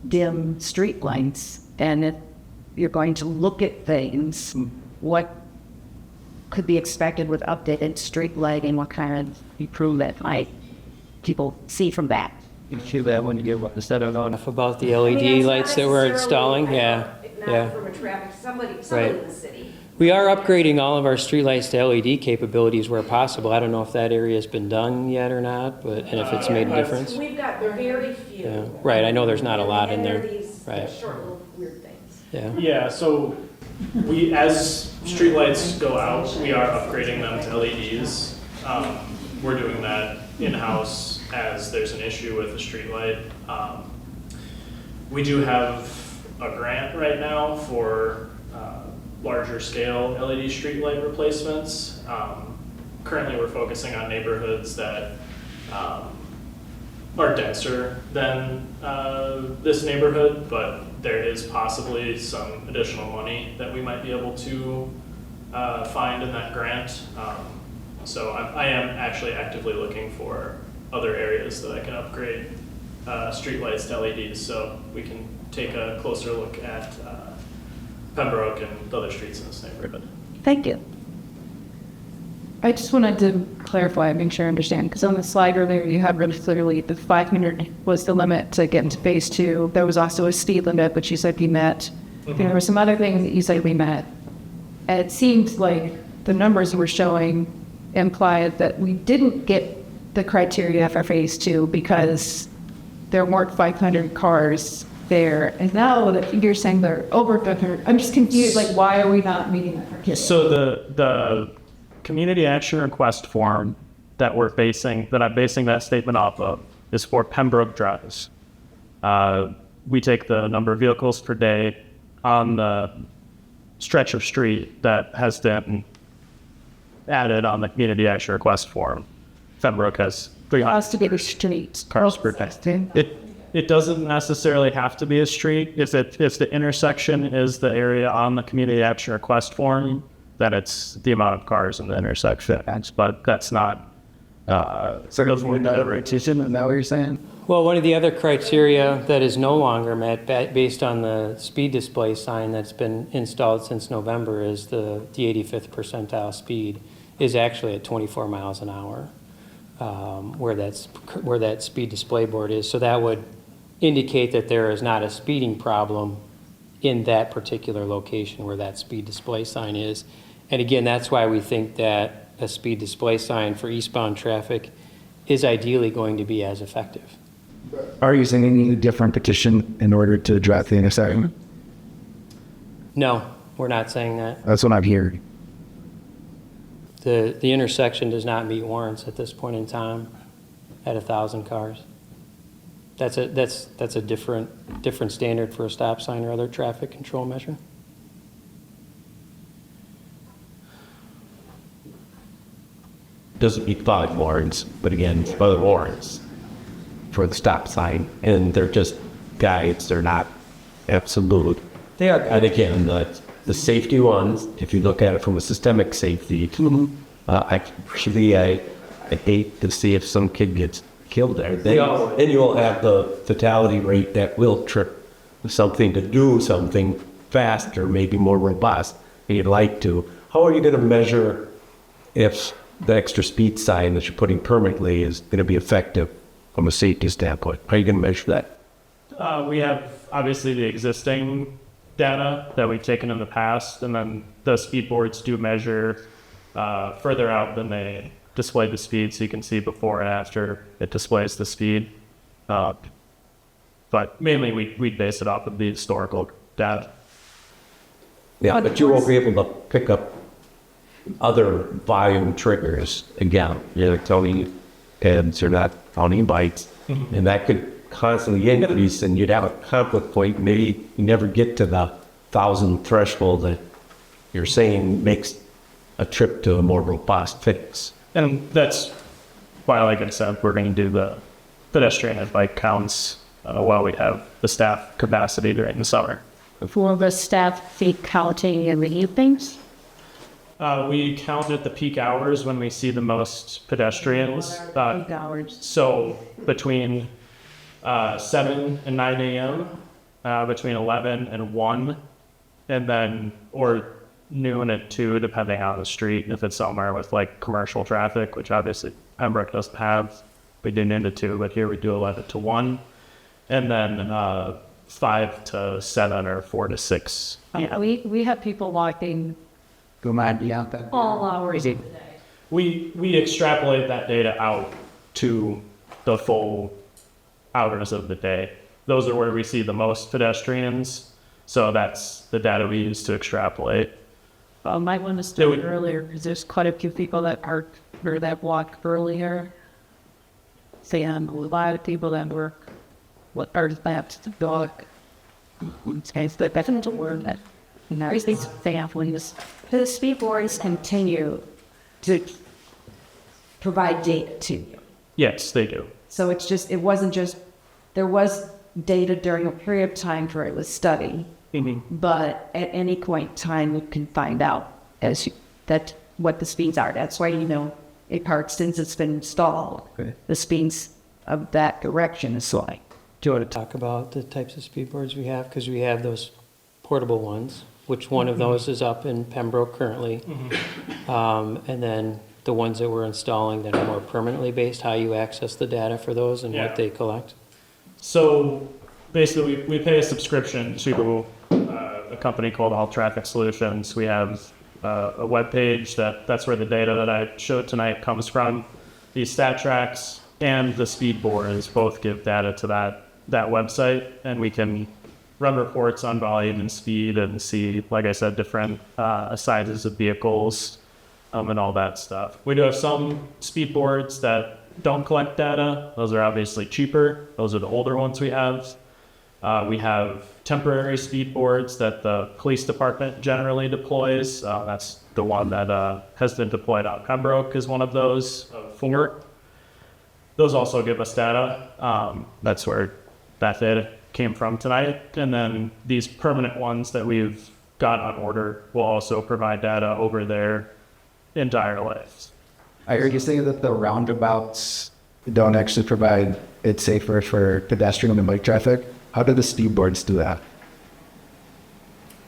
dim street lights, and if you're going to look at things, what could be expected with updated street lighting, what kind of improvement might people see from that? You see that when you get what instead of on Enough about the LED lights that we're installing. Yeah. not from a traffic, somebody Right. in the city. We are upgrading all of our streetlights to LED capabilities where possible. I don't know if that area has been done yet or not, and if it's made a difference. We've got very few. Yeah. Right, I know there's not a lot in there. And they're these Right. short little weird things. Yeah. Yeah, so as streetlights go out, we are upgrading them to LEDs. We're doing that in-house as there's an issue with the streetlight. We do have a grant right now for larger scale LED streetlight replacements. Currently, we're focusing on neighborhoods that are denser than this neighborhood, but there is possibly some additional money that we might be able to find in that grant. So I am actually actively looking for other areas that I can upgrade streetlights to LEDs, so we can take a closer look at Pembroke and the other streets in this neighborhood. Thank you. I just wanted to clarify and make sure I understand, because on the slide earlier you had really clearly the 500 was the limit to get into phase 2. There was also a speed limit, which you said we met. Mm-hmm. There were some other things that you said we met. And it seems like the numbers you were showing implied that we didn't get the criteria for phase 2 because there weren't 500 cars there. And now that you're saying they're over 500, I'm just confused, like, why are we not meeting that criteria? So the community action request form that I'm basing that statement off of is for Pembroke drives. We take the number of vehicles per day on the stretch of street that has been added on the community action request form. Pembroke has 300 Has to be the streets. cars per day. It doesn't necessarily have to be a street. If the intersection is the area on the community action request form, then it's the amount of cars in the intersection. But that's not. So there's no rotation, is that what you're saying? Well, one of the other criteria that is no longer met based on the speed display sign that's been installed since November is the 85th percentile speed is actually at 24 miles an hour, where that speed display board is. So that would indicate that there is not a speeding problem in that particular location where that speed display sign is. And again, that's why we think that a speed display sign for eastbound traffic is ideally going to be as effective. Are you using any different petition in order to address the intersection? No, we're not saying that. That's what I'm hearing. The intersection does not meet warrants at this point in time at 1,000 cars. That's a different standard for a stop sign or other traffic control measure. Doesn't meet 5 warrants, but again, it's other warrants for the stop sign, and they're just guides. They're not absolute. They are. And again, the safety ones, if you look at it from a systemic safety, I hate to see if some kid gets killed there. Then you'll have the fatality rate that will trip something to do something faster, maybe more robust, and you'd like to. How are you going to measure if the extra speed sign that you're putting permanently is going to be effective from a safety standpoint? How are you going to measure that? We have obviously the existing data that we've taken in the past, and then the speed boards do measure further out than they display the speed, so you can see before and after it displays the speed. But mainly we base it off of the historical data. Yeah, but you won't be able to pick up other volume triggers. Again, you're telling kids you're not counting bites, and that could constantly increase, and you'd have a conflict point. Maybe you never get to the 1,000 threshold that you're saying makes a trip to a more robust fix. And that's why, like I said, we're going to do the pedestrian and bike counts while we have the staff capacity during the summer. For the staff feet counting in the evenings? We count at the peak hours when we see the most pedestrians. Peak hours. So between 7 and 9 a.m., between 11 and 1, and then, or noon at 2, depending on the street. If it's somewhere with like commercial traffic, which obviously Pembroke doesn't have, we do noon to 2, but here we do 11 to 1. And then 5 to 7 or 4 to 6. Yeah, we have people walking Go mad, yeah. all hours of the day. We extrapolate that data out to the full hours of the day. Those are where we see the most pedestrians, so that's the data we use to extrapolate. Might want to start earlier because there's quite a few people that park or that walk earlier. Say a lot of people that work what are laps to dog. Okay, so that's a word that they have when this. The speed boards continue to provide data to you. Yes, they do. So it wasn't just, there was data during a period of time where it was studied, but at any point in time you can find out what the speeds are. That's why, a park, since it's been installed, the speeds of that direction is slowing. Do you want to talk about the types of speed boards we have? Because we have those portable ones, which one of those is up in Pembroke currently. And then the ones that we're installing that are more permanently based, how you access the data for those and what they collect. So basically we pay a subscription to a company called All Traffic Solutions. We have a web page that's where the data that I showed tonight comes from. the stat tracks and the speed boards both give data to that website, and we can run reports on volume and speed and see, like I said, different sizes of vehicles and all that stuff. We do have some speed boards that don't collect data. Those are obviously cheaper. Those are the older ones we have. We have temporary speed boards that the police department generally deploys. That's the one that has been deployed out. Pembroke is one of those. Four. Those also give us data. That's where that data came from tonight. And then these permanent ones that we've got on order will also provide data over their entire lives. I heard you say that the roundabouts don't actually provide it safer for pedestrian and bike traffic. How do the speed boards do that?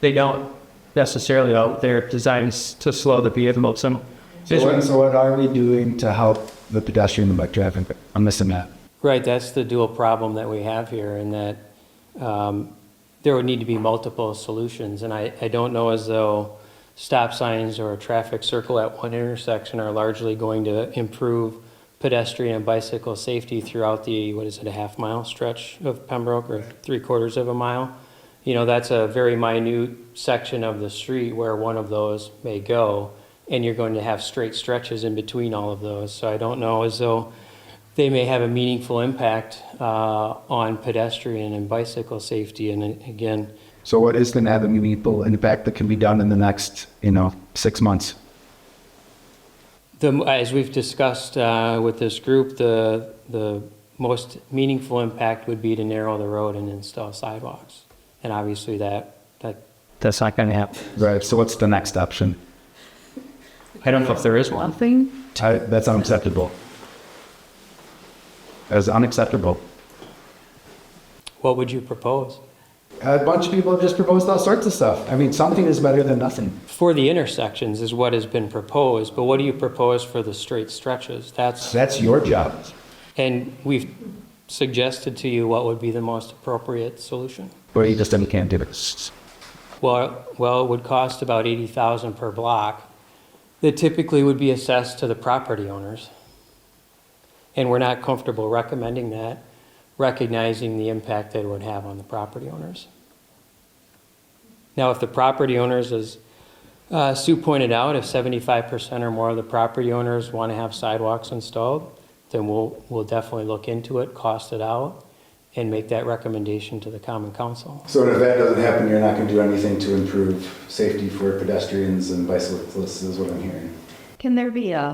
They don't necessarily, though. They're designed to slow the vehicle. So what are we doing to help the pedestrian and bike traffic? I'm missing that. right, that's the dual problem that we have here, in that there would need to be multiple solutions. And I don't know as though stop signs or a traffic circle at one intersection are largely going to improve pedestrian and bicycle safety throughout the, what is it, a half-mile stretch of Pembroke, or 3/4 of a mile. You know, that's a very minute section of the street where one of those may go, and you're going to have straight stretches in between all of those. So I don't know as though they may have a meaningful impact on pedestrian and bicycle safety. And again, So what is going to have a meaningful impact that can be done in the next, 6 months? as we've discussed with this group, the most meaningful impact would be to narrow the road and install sidewalks. And obviously that's not going to happen. Right. So what's the next option? I don't know if there is one. That's unacceptable. That's unacceptable. What would you propose? A bunch of people have just proposed all sorts of stuff. I mean, something is better than nothing. For the intersections is what has been proposed, but what do you propose for the straight stretches? That's your job. And we've suggested to you what would be the most appropriate solution. But you just can't do it. Well, it would cost about $80,000 per block. That typically would be assessed to the property owners. And we're not comfortable recommending that, recognizing the impact that it would have on the property owners. Now, if the property owners, as Sue pointed out, if 75% or more of the property owners want to have sidewalks installed, then we'll definitely look into it, cost it out, and make that recommendation to the Common Council. So if that doesn't happen, you're not going to do anything to improve safety for pedestrians and bicyclists, is what I'm hearing. Can there be I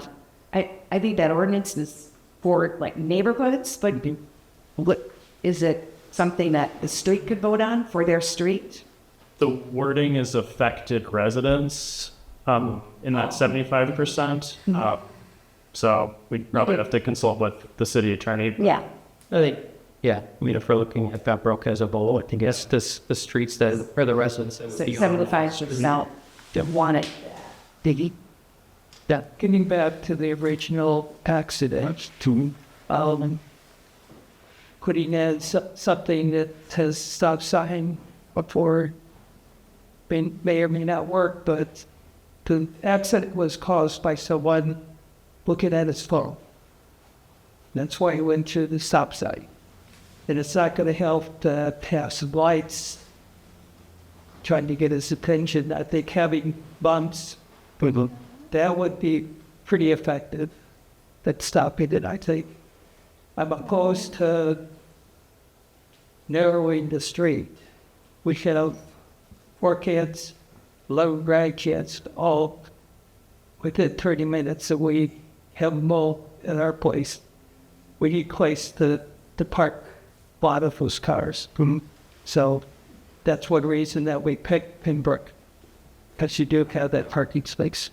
think that ordinance is for like neighborhoods, but what is it something that the street could vote on for their street? The wording is affected residents in that 75%. So we'd probably have to consult with the city attorney. Yeah. I think, if we're looking at Pembroke as a whole, I think it's the streets that are the residents. 75% want it. Diggy. Yeah, getting back to the original accident, putting in something that has stop sign before may or may not work, but the accident was caused by someone looking at his phone. That's why he went to the stop sign. And it's not going to help to pass some lights, trying to get his attention. I think having bumps, that would be pretty effective at stopping it, I think. I'm opposed to narrowing the street. We should have 4 kids, 11 grandkids, all within 30 minutes, and we have them all at our place. We need a place to park a lot of those cars. So that's one reason that we picked Pembroke, because you do have that parking space.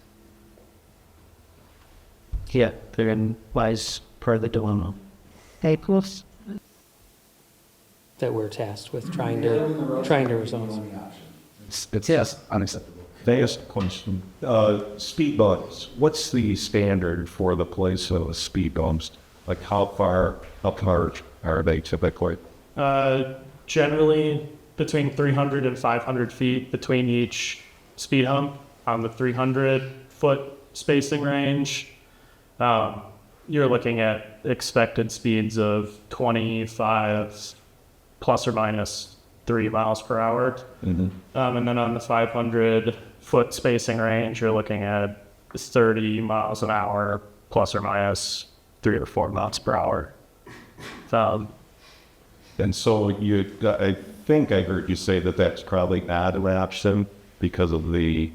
Yeah, therein lies part of the dilemma Close. that we're tasked with trying to resolve. It's unacceptable. Last question. Speed bumps. What's the standard for the place of speed bumps? Like how far apart are they typically? Generally between 300 and 500 feet between each speed hump on the 300-foot spacing range. you're looking at expected speeds of 25 plus or minus 3 miles per hour. And then on the 500-foot spacing range, you're looking at 30 miles an hour plus or minus 3 or 4 miles per hour. And so I think I heard you say that that's probably not an option because of the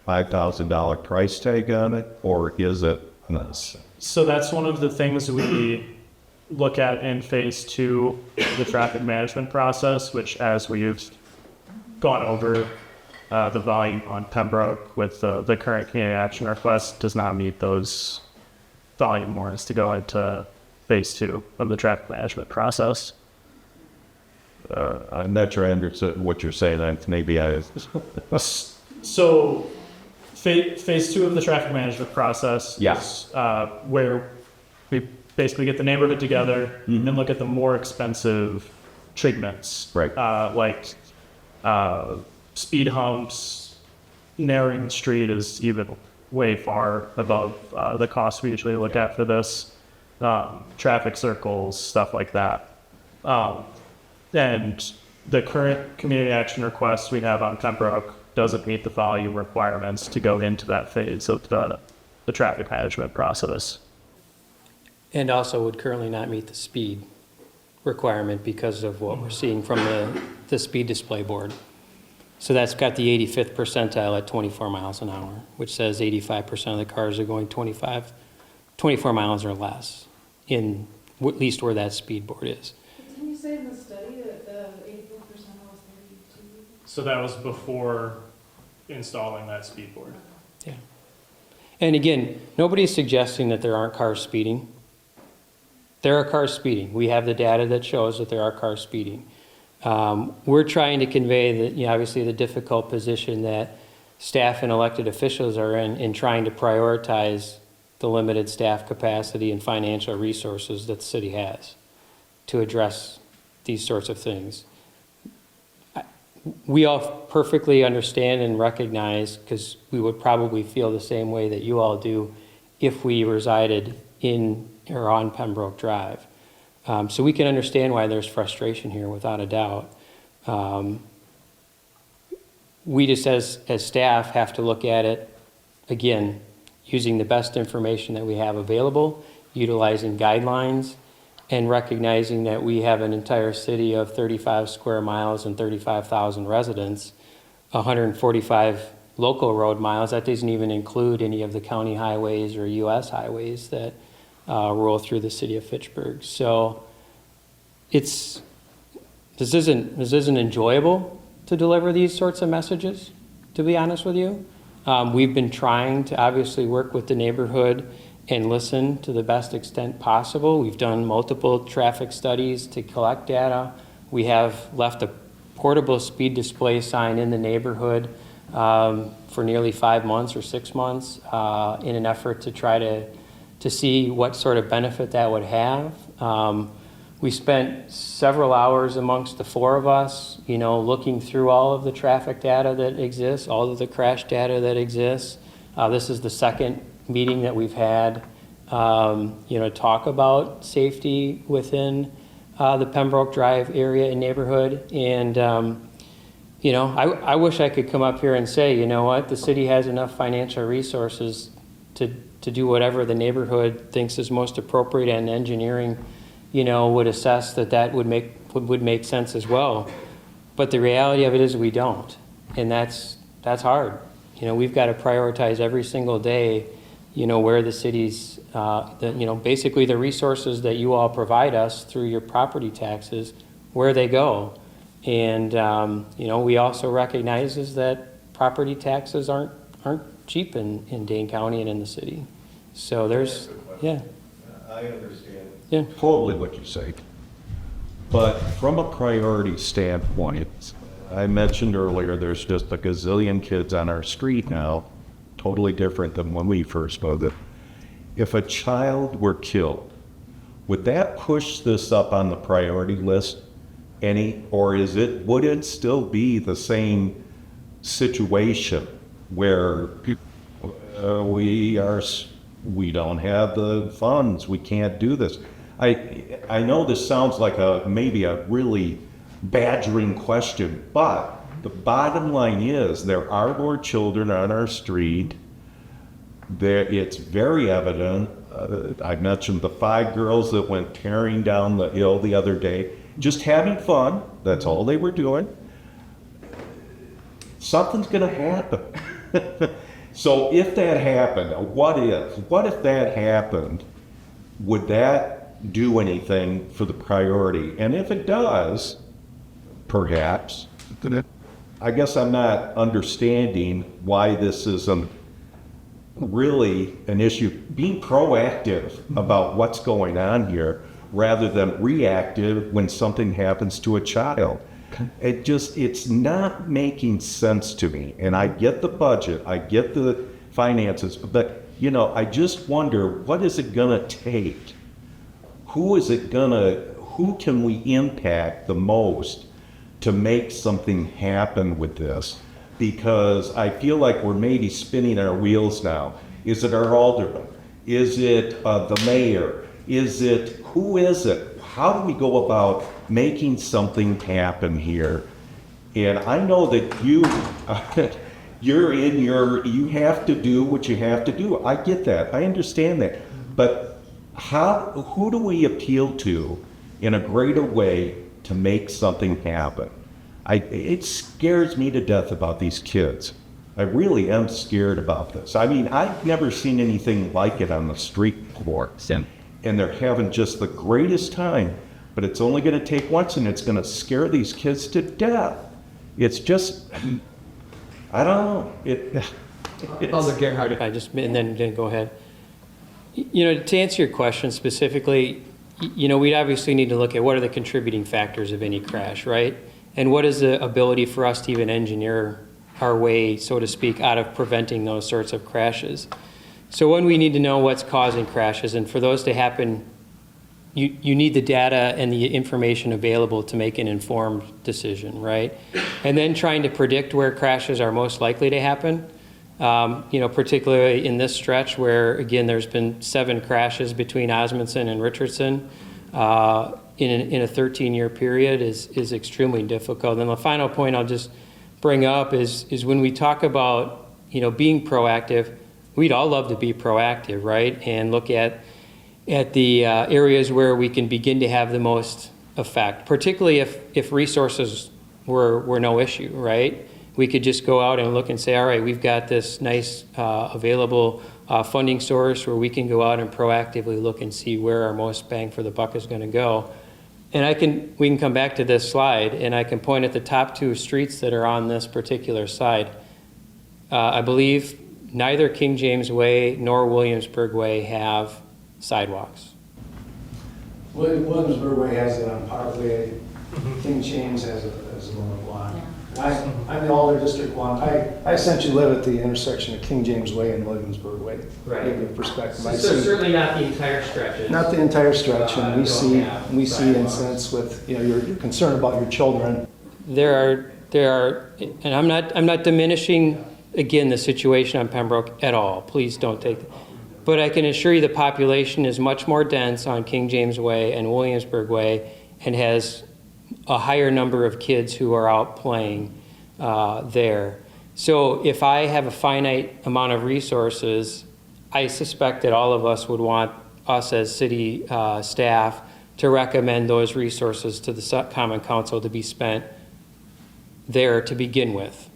$5,000 price tag on it, or is it? So that's one of the things we look at in phase 2, the traffic management process, which, as we've gone over, the volume on Pembroke with the current community action request does not meet those volume warrants to go into phase 2 of the traffic management process. I'm not sure I understood what you're saying. Maybe I. So, phase 2 of the traffic management process is where we basically get the neighborhood together and look at the more expensive treatments, right? Like speed humps, narrowing the street is even way far above the cost we usually look at for this. Traffic circles, stuff like that. And the current community action request we have on Pembroke doesn't meet the volume requirements to go into that phase of the traffic management process. And also would currently not meet the speed requirement because of what we're seeing from the speed display board. So that's got the 85th percentile at 24 miles an hour, which says 85% of the cars are going 24 miles or less in at least where that speed board is. Didn't you say in the study that the 85th percentile was 32? So that was before installing that speed board. Yeah. And again, nobody's suggesting that there aren't cars speeding. There are cars speeding. We have the data that shows that there are cars speeding. We're trying to convey that, obviously the difficult position that staff and elected officials are in trying to prioritize the limited staff capacity and financial resources that the city has to address these sorts of things. We all perfectly understand and recognize, because we would probably feel the same way that you all do if we resided in or on Pembroke Drive. So we can understand why there's frustration here, without a doubt. We just, as staff, have to look at it, again, using the best information that we have available, utilizing guidelines, and recognizing that we have an entire city of 35 square miles and 35,000 residents, 145 local road miles. That doesn't even include any of the county highways or U.S. highways that roll through the city of Fitchburg. So this isn't enjoyable to deliver these sorts of messages, to be honest with you. We've been trying to obviously work with the neighborhood and listen to the best extent possible. We've done multiple traffic studies to collect data. We have left a portable speed display sign in the neighborhood for nearly 5 months or 6 months in an effort to try to see what sort of benefit that would have. We spent several hours amongst the 4 of us, looking through all of the traffic data that exists, all of the crash data that exists. This is the second meeting that we've had, talk about safety within the Pembroke Drive area and neighborhood. And, I wish I could come up here and say, you know what, the city has enough financial resources to do whatever the neighborhood thinks is most appropriate, and engineering, would assess that would make sense as well. But the reality of it is we don't, and that's hard. We've got to prioritize every single day, where the city's, basically the resources that you all provide us through your property taxes, where they go. And, we also recognize that property taxes aren't cheap in Dane County and in the city. So there's, I understand Yeah. totally what you say. But from a priority standpoint, I mentioned earlier, there's just a gazillion kids on our street now, totally different than when we first voted. If a child were killed, would that push this up on the priority list any, or would it still be the same situation where we are we don't have the funds, we can't do this. I know this sounds like maybe a really badgering question, but the bottom line is there are more children on our street. It's very evident. I mentioned the 5 girls that went tearing down the hill the other day, just having fun. That's all they were doing. Something's going to happen. So if that happened, what if that happened? Would that do anything for the priority? And if it does, perhaps, I guess I'm not understanding why this isn't really an issue. Being proactive about what's going on here rather than reactive when something happens to a child. It's not making sense to me. And I get the budget, I get the finances, but I just wonder, what is it gonna take? Who can we impact the most to make something happen with this? Because I feel like we're maybe spinning our wheels now. Is it our alderman? Is it the mayor? Who is it? How do we go about making something happen here? And I know that you have to do what you have to do. I get that, I understand that. But who do we appeal to in a greater way to make something happen? It scares me to death about these kids. I really am scared about this. I mean, I've never seen anything like it on the street before. And they're having just the greatest time, but it's only going to take once, and it's going to scare these kids to death. It's just, I don't know. Alder Gerhard, and then go ahead. To answer your question specifically, we'd obviously need to look at what are the contributing factors of any crash, right? And what is the ability for us to even engineer our way, so to speak, out of preventing those sorts of crashes? So when we need to know what's causing crashes, and for those to happen, you need the data and the information available to make an informed decision, right? And then trying to predict where crashes are most likely to happen, particularly in this stretch where, again, there's been 7 crashes between Osmondson and Richardson in a 13-year period is extremely difficult. And the final point I'll just bring up is when we talk about, being proactive, we'd all love to be proactive, right? And look at the areas where we can begin to have the most effect, particularly if resources were no issue, right? We could just go out and look and say, all right, we've got this nice available funding source where we can go out and proactively look and see where our most bang for the buck is going to go. And we can come back to this slide, and I can point at the top 2 streets that are on this particular side. I believe neither King James Way nor Williamsburg Way have sidewalks. Williamsburg Way has it on Parkway. King James has it as a one block. I'm the Alder District 1. I essentially live at the intersection of King James Way and Williamsburg Way. Right. To give you a perspective. So certainly not the entire stretch. Not the entire stretch, and we see incidents with your concern about your children. There are, and I'm not diminishing again the situation on Pembroke at all. Please don't take. But I can assure you the population is much more dense on King James Way and Williamsburg Way, and has a higher number of kids who are out playing there. So if I have a finite amount of resources, I suspect that all of us would want us as city staff to recommend those resources to the Common Council to be spent there to begin with.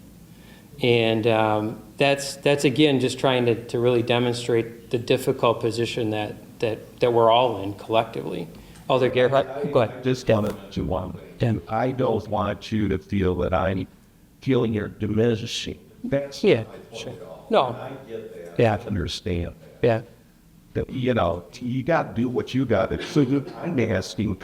And that's again just trying to really demonstrate the difficult position that we're all in collectively. Alder Gerhard, go ahead. Just wanted to one. And I don't want you to feel that I'm feeling you're diminishing. That's sure. No. I get that. I understand. Yeah. That, you got to do what you got to do. So I'm asking,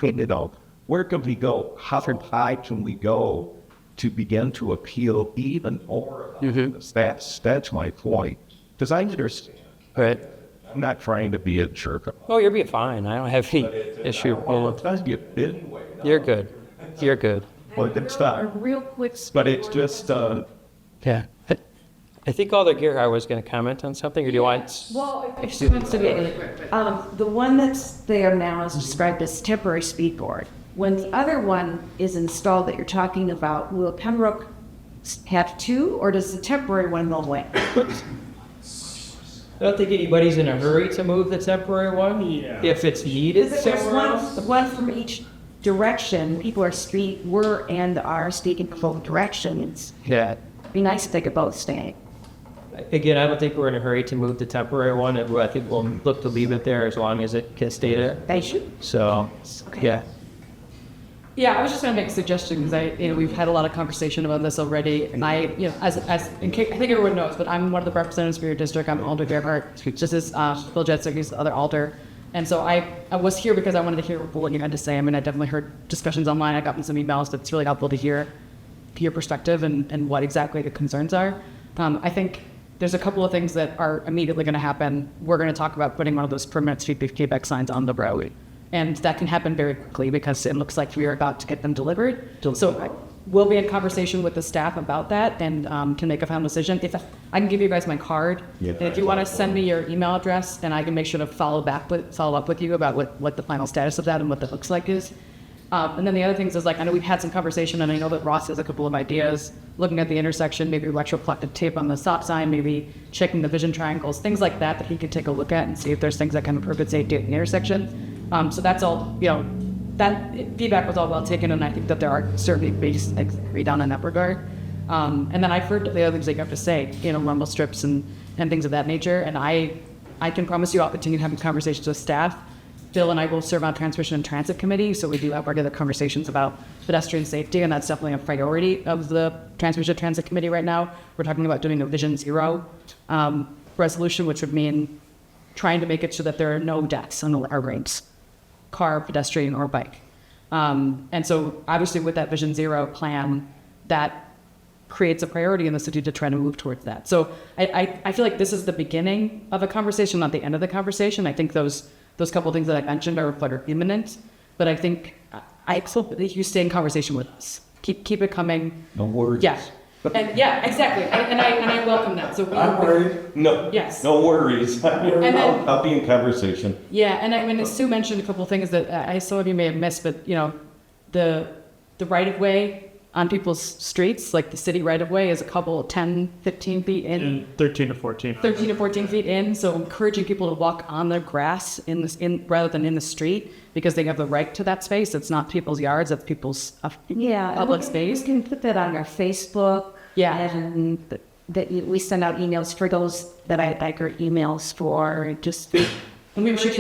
where can we go? How high can we go to begin to appeal even more? That's my point. Because I understand. Right. I'm not trying to be a jerk. Oh, you're being fine. I don't have any issue. You're good. You're good. Well, it's not. Real quick. But it's just, yeah. I think Alder Gerhard was going to comment on something, or do you want? Well, the one that's there now is described as temporary speed board. When the other one is installed that you're talking about, will Pembroke have two, or does the temporary one go away? I don't think anybody's in a hurry to move the temporary one. Yeah. If it's needed There's somewhere else. one from each direction. People are speaking both directions. Yeah. Be nice if they could both stay. Again, I don't think we're in a hurry to move the temporary one. I think we'll look to leave it there as long as it can stay there. They should. So, yeah. Yeah, I was just going to make a suggestion because we've had a lot of conversation about this already, and I think everyone knows, but I'm one of the representatives for your district. I'm Alder Gerhart, just as Bill Jetzer, who's the other Alder, and so I was here because I wanted to hear what you had to say. I mean, I definitely heard discussions online. I got some emails, but it's really helpful to hear your perspective and what exactly the concerns are. I think there's a couple of things that are immediately going to happen. We're going to talk about putting one of those permanent street feedback signs on the road. And that can happen very quickly because it looks like we are about to get them delivered. So we'll be in conversation with the staff about that and can make a final decision. If I can give you guys my card, and if you want to send me your email address, then I can make sure to follow up with you about what the final status of that and what that looks like is. And then the other things is I know we've had some conversation, and I know that Ross has a couple of ideas, looking at the intersection, maybe electroreflective tape on the stop sign, maybe checking the vision triangles, things like that he can take a look at and see if there's things that can improve its safety at the intersection. So that's all, that feedback was all well taken, and I think that there are certainly base agree down in that regard. And then I've heard the other things that you have to say, rumble strips and things of that nature, and I can promise you I'll continue having conversations with staff. Bill and I will serve on Transportation and Transit Committee, so we do have regular conversations about pedestrian safety, and that's definitely a priority of the Transportation and Transit Committee right now. We're talking about doing a Vision Zero resolution, which would mean trying to make it so that there are no deaths on our roads, car, pedestrian, or bike. And so obviously with that Vision Zero plan, that creates a priority in the city to try to move towards that. So I feel like this is the beginning of a conversation, not the end of the conversation. I think those couple of things that I mentioned are imminent, but I think I hope that you stay in conversation with us. Keep it coming. No worries. Yeah. And yeah, exactly. And I welcome that. So I'm worried. No. Yes. No worries. I'll be in conversation. Yeah, and I mean, Sue mentioned a couple of things that some of you may have missed, but the right of way on people's streets, like the city right of way, is a couple 10, 15 feet in. 13 to 14. 13 to 14 feet in. So encouraging people to walk on their grass rather than in the street, because they have the right to that space. It's not people's yards, it's people's public space. We can put that on our Facebook. Yeah. And that we send out emails for those that I get emails for. Just and we should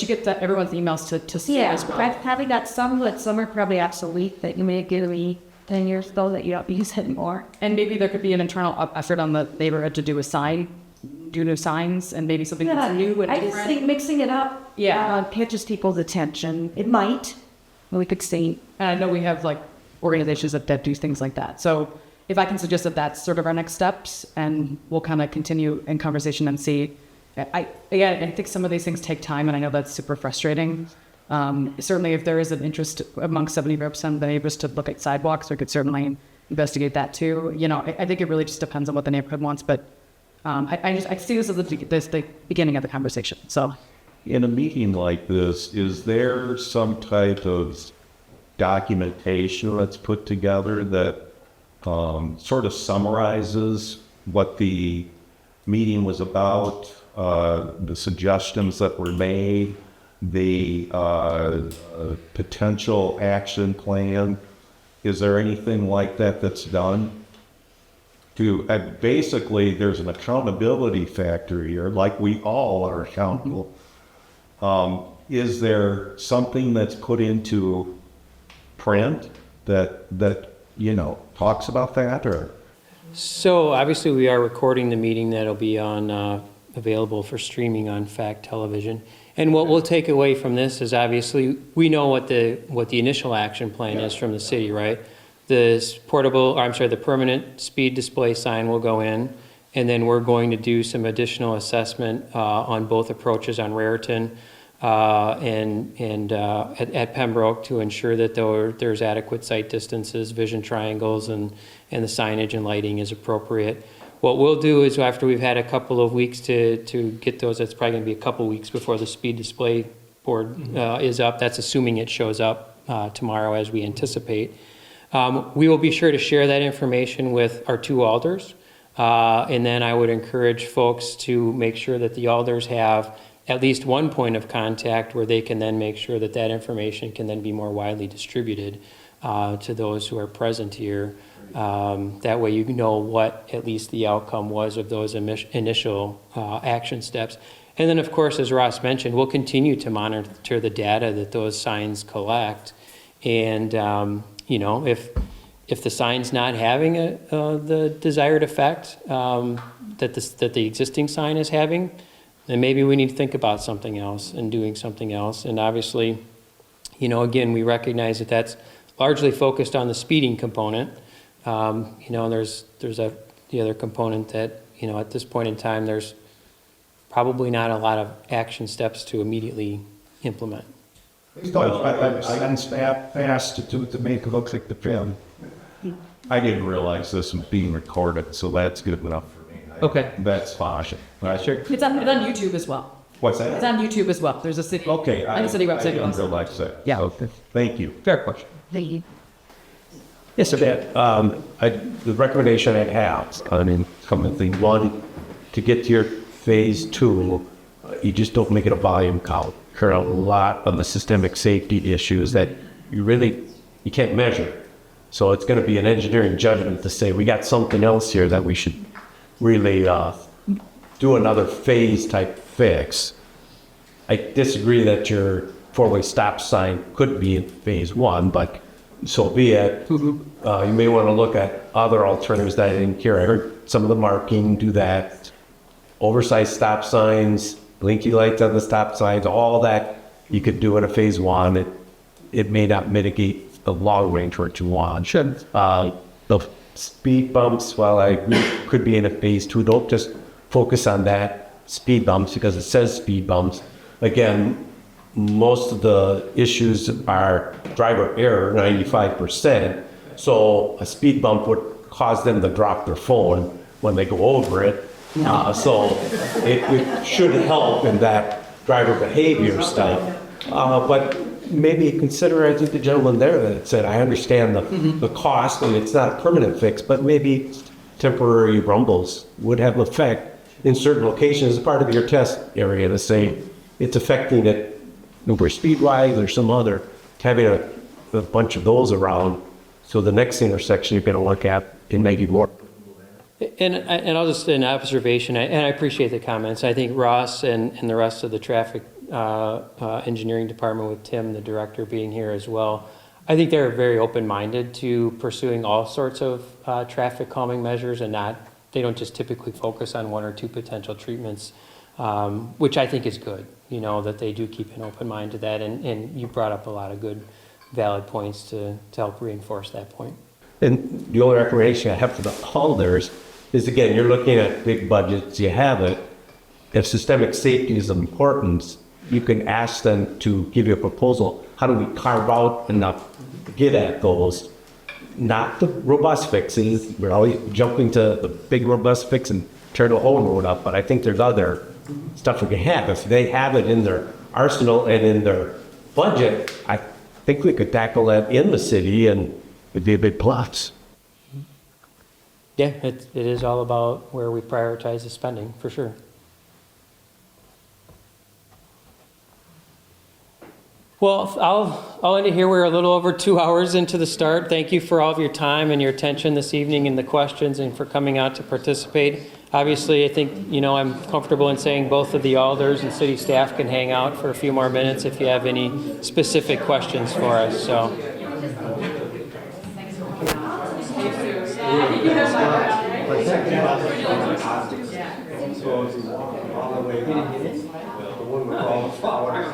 get everyone's emails to see as well. I've probably got some, but some are probably obsolete that you may give me 10 years ago that you don't use anymore. And maybe there could be an internal effort on the neighborhood to do new signs, and maybe something that's new and I different. just think mixing it up catches people's attention. It might. We could see. And I know we have organizations that do things like that. So if I can suggest that that's sort of our next steps, and we'll kind of continue in conversation and see. I think some of these things take time, and I know that's super frustrating. Certainly, if there is an interest among 70% of the neighbors to look at sidewalks, we could certainly investigate that too. I think it really just depends on what the neighborhood wants, but I see this as the beginning of the conversation. So, in a meeting like this, is there some type of documentation that's put together that sort of summarizes what the meeting was about, the suggestions that were made, the potential action plan? Is there anything like that that's done? Basically, there's an accountability factor here, like we all are accountable. Is there something that's put into print that talks about that? Or So obviously we are recording the meeting that'll be on available for streaming on FACT television. And what we'll take away from this is obviously we know what the initial action plan is from the city, right? The permanent speed display sign will go in, and then we're going to do some additional assessment on both approaches on Raritan and at Pembroke to ensure that there's adequate sight distances, vision triangles, and the signage and lighting is appropriate. what we'll do is after we've had a couple of weeks to get those, that's probably going to be a couple weeks before the speed display board is up. That's assuming it shows up tomorrow as we anticipate. We will be sure to share that information with our 2 alders. And then I would encourage folks to make sure that the alders have at least one point of contact where they can then make sure that that information can then be more widely distributed to those who are present here. That way you know what at least the outcome was of those initial action steps. And then, of course, as Ross mentioned, we'll continue to monitor the data that those signs collect. And, you know, if the sign's not having the desired effect that the existing sign is having, then maybe we need to think about something else and doing something else. And obviously, you know, again, we recognize that that's largely focused on the speeding component. You know, there's the other component that, you know, at this point in time, there's probably not a lot of action steps to immediately implement. I'm staff fast to make it look like the film. I didn't realize this was being recorded, so that's good enough for me. Okay. That's fine. Sure. It's on YouTube as well. What's that? It's on YouTube as well. There's a city. Okay. On the city website. I didn't like that. Yeah. Okay. Thank you. Fair question. Thank you. Yes, sir. The recommendation I have, I mean, couple things. One, to get to your phase 2, you just don't make it a volume count. There are a lot of the systemic safety issues that you can't measure. So it's going to be an engineering judgment to say we got something else here that we should really do another phase type fix. I disagree that your 4-way stop sign could be in phase 1, but so be it. You may want to look at other alternatives that I didn't hear. I heard some of the marking do that. Oversized stop signs, blinky lights on the stop signs, all that you could do in a phase 1. It may not mitigate the long range what you want. Sure. The speed bumps, while I agree, could be in a phase 2. Don't just focus on that speed bumps because it says speed bumps. Again, most of the issues are driver error, 95%. So a speed bump would cause them to drop their phone when they go over it. So it should help in that driver behavior stuff. But maybe consider, I think the gentleman there that said, I understand the cost and it's not a permanent fix, but maybe temporary rumbles would have effect in certain locations as part of your test area to say it's affecting it over speed-wise or some other, having a bunch of those around. So the next intersection you're going to look at, it may be more. And I'll just, an observation, and I appreciate the comments. I think Ross and the rest of the traffic engineering department with Tim, the director, being here as well, I think they're very open-minded to pursuing all sorts of traffic calming measures and they don't just typically focus on 1 or 2 potential treatments, which I think is good, you know, that they do keep an open mind to that. And you brought up a lot of good, valid points to help reinforce that point. And the only recommendation I have for the holders is, again, you're looking at big budgets, you have it. If systemic safety is of importance, you can ask them to give you a proposal. How do we carve out enough to get at those? Not the robust fixes. We're always jumping to the big robust fix and turn the whole road up, but I think there's other stuff we can have. If they have it in their arsenal and in their budget, I think we could tackle that in the city and it'd be a big plus. Yeah, it is all about where we prioritize the spending, for sure. Well, I'll end it here. We're a little over 2 hours into the start. Thank you for all of your time and your attention this evening and the questions and for coming out to participate. Obviously, I think, you know, I'm comfortable in saying both of the alders and city staff can hang out for a few more minutes if you have any specific questions for us. So. So all the way, the one with all the flowers.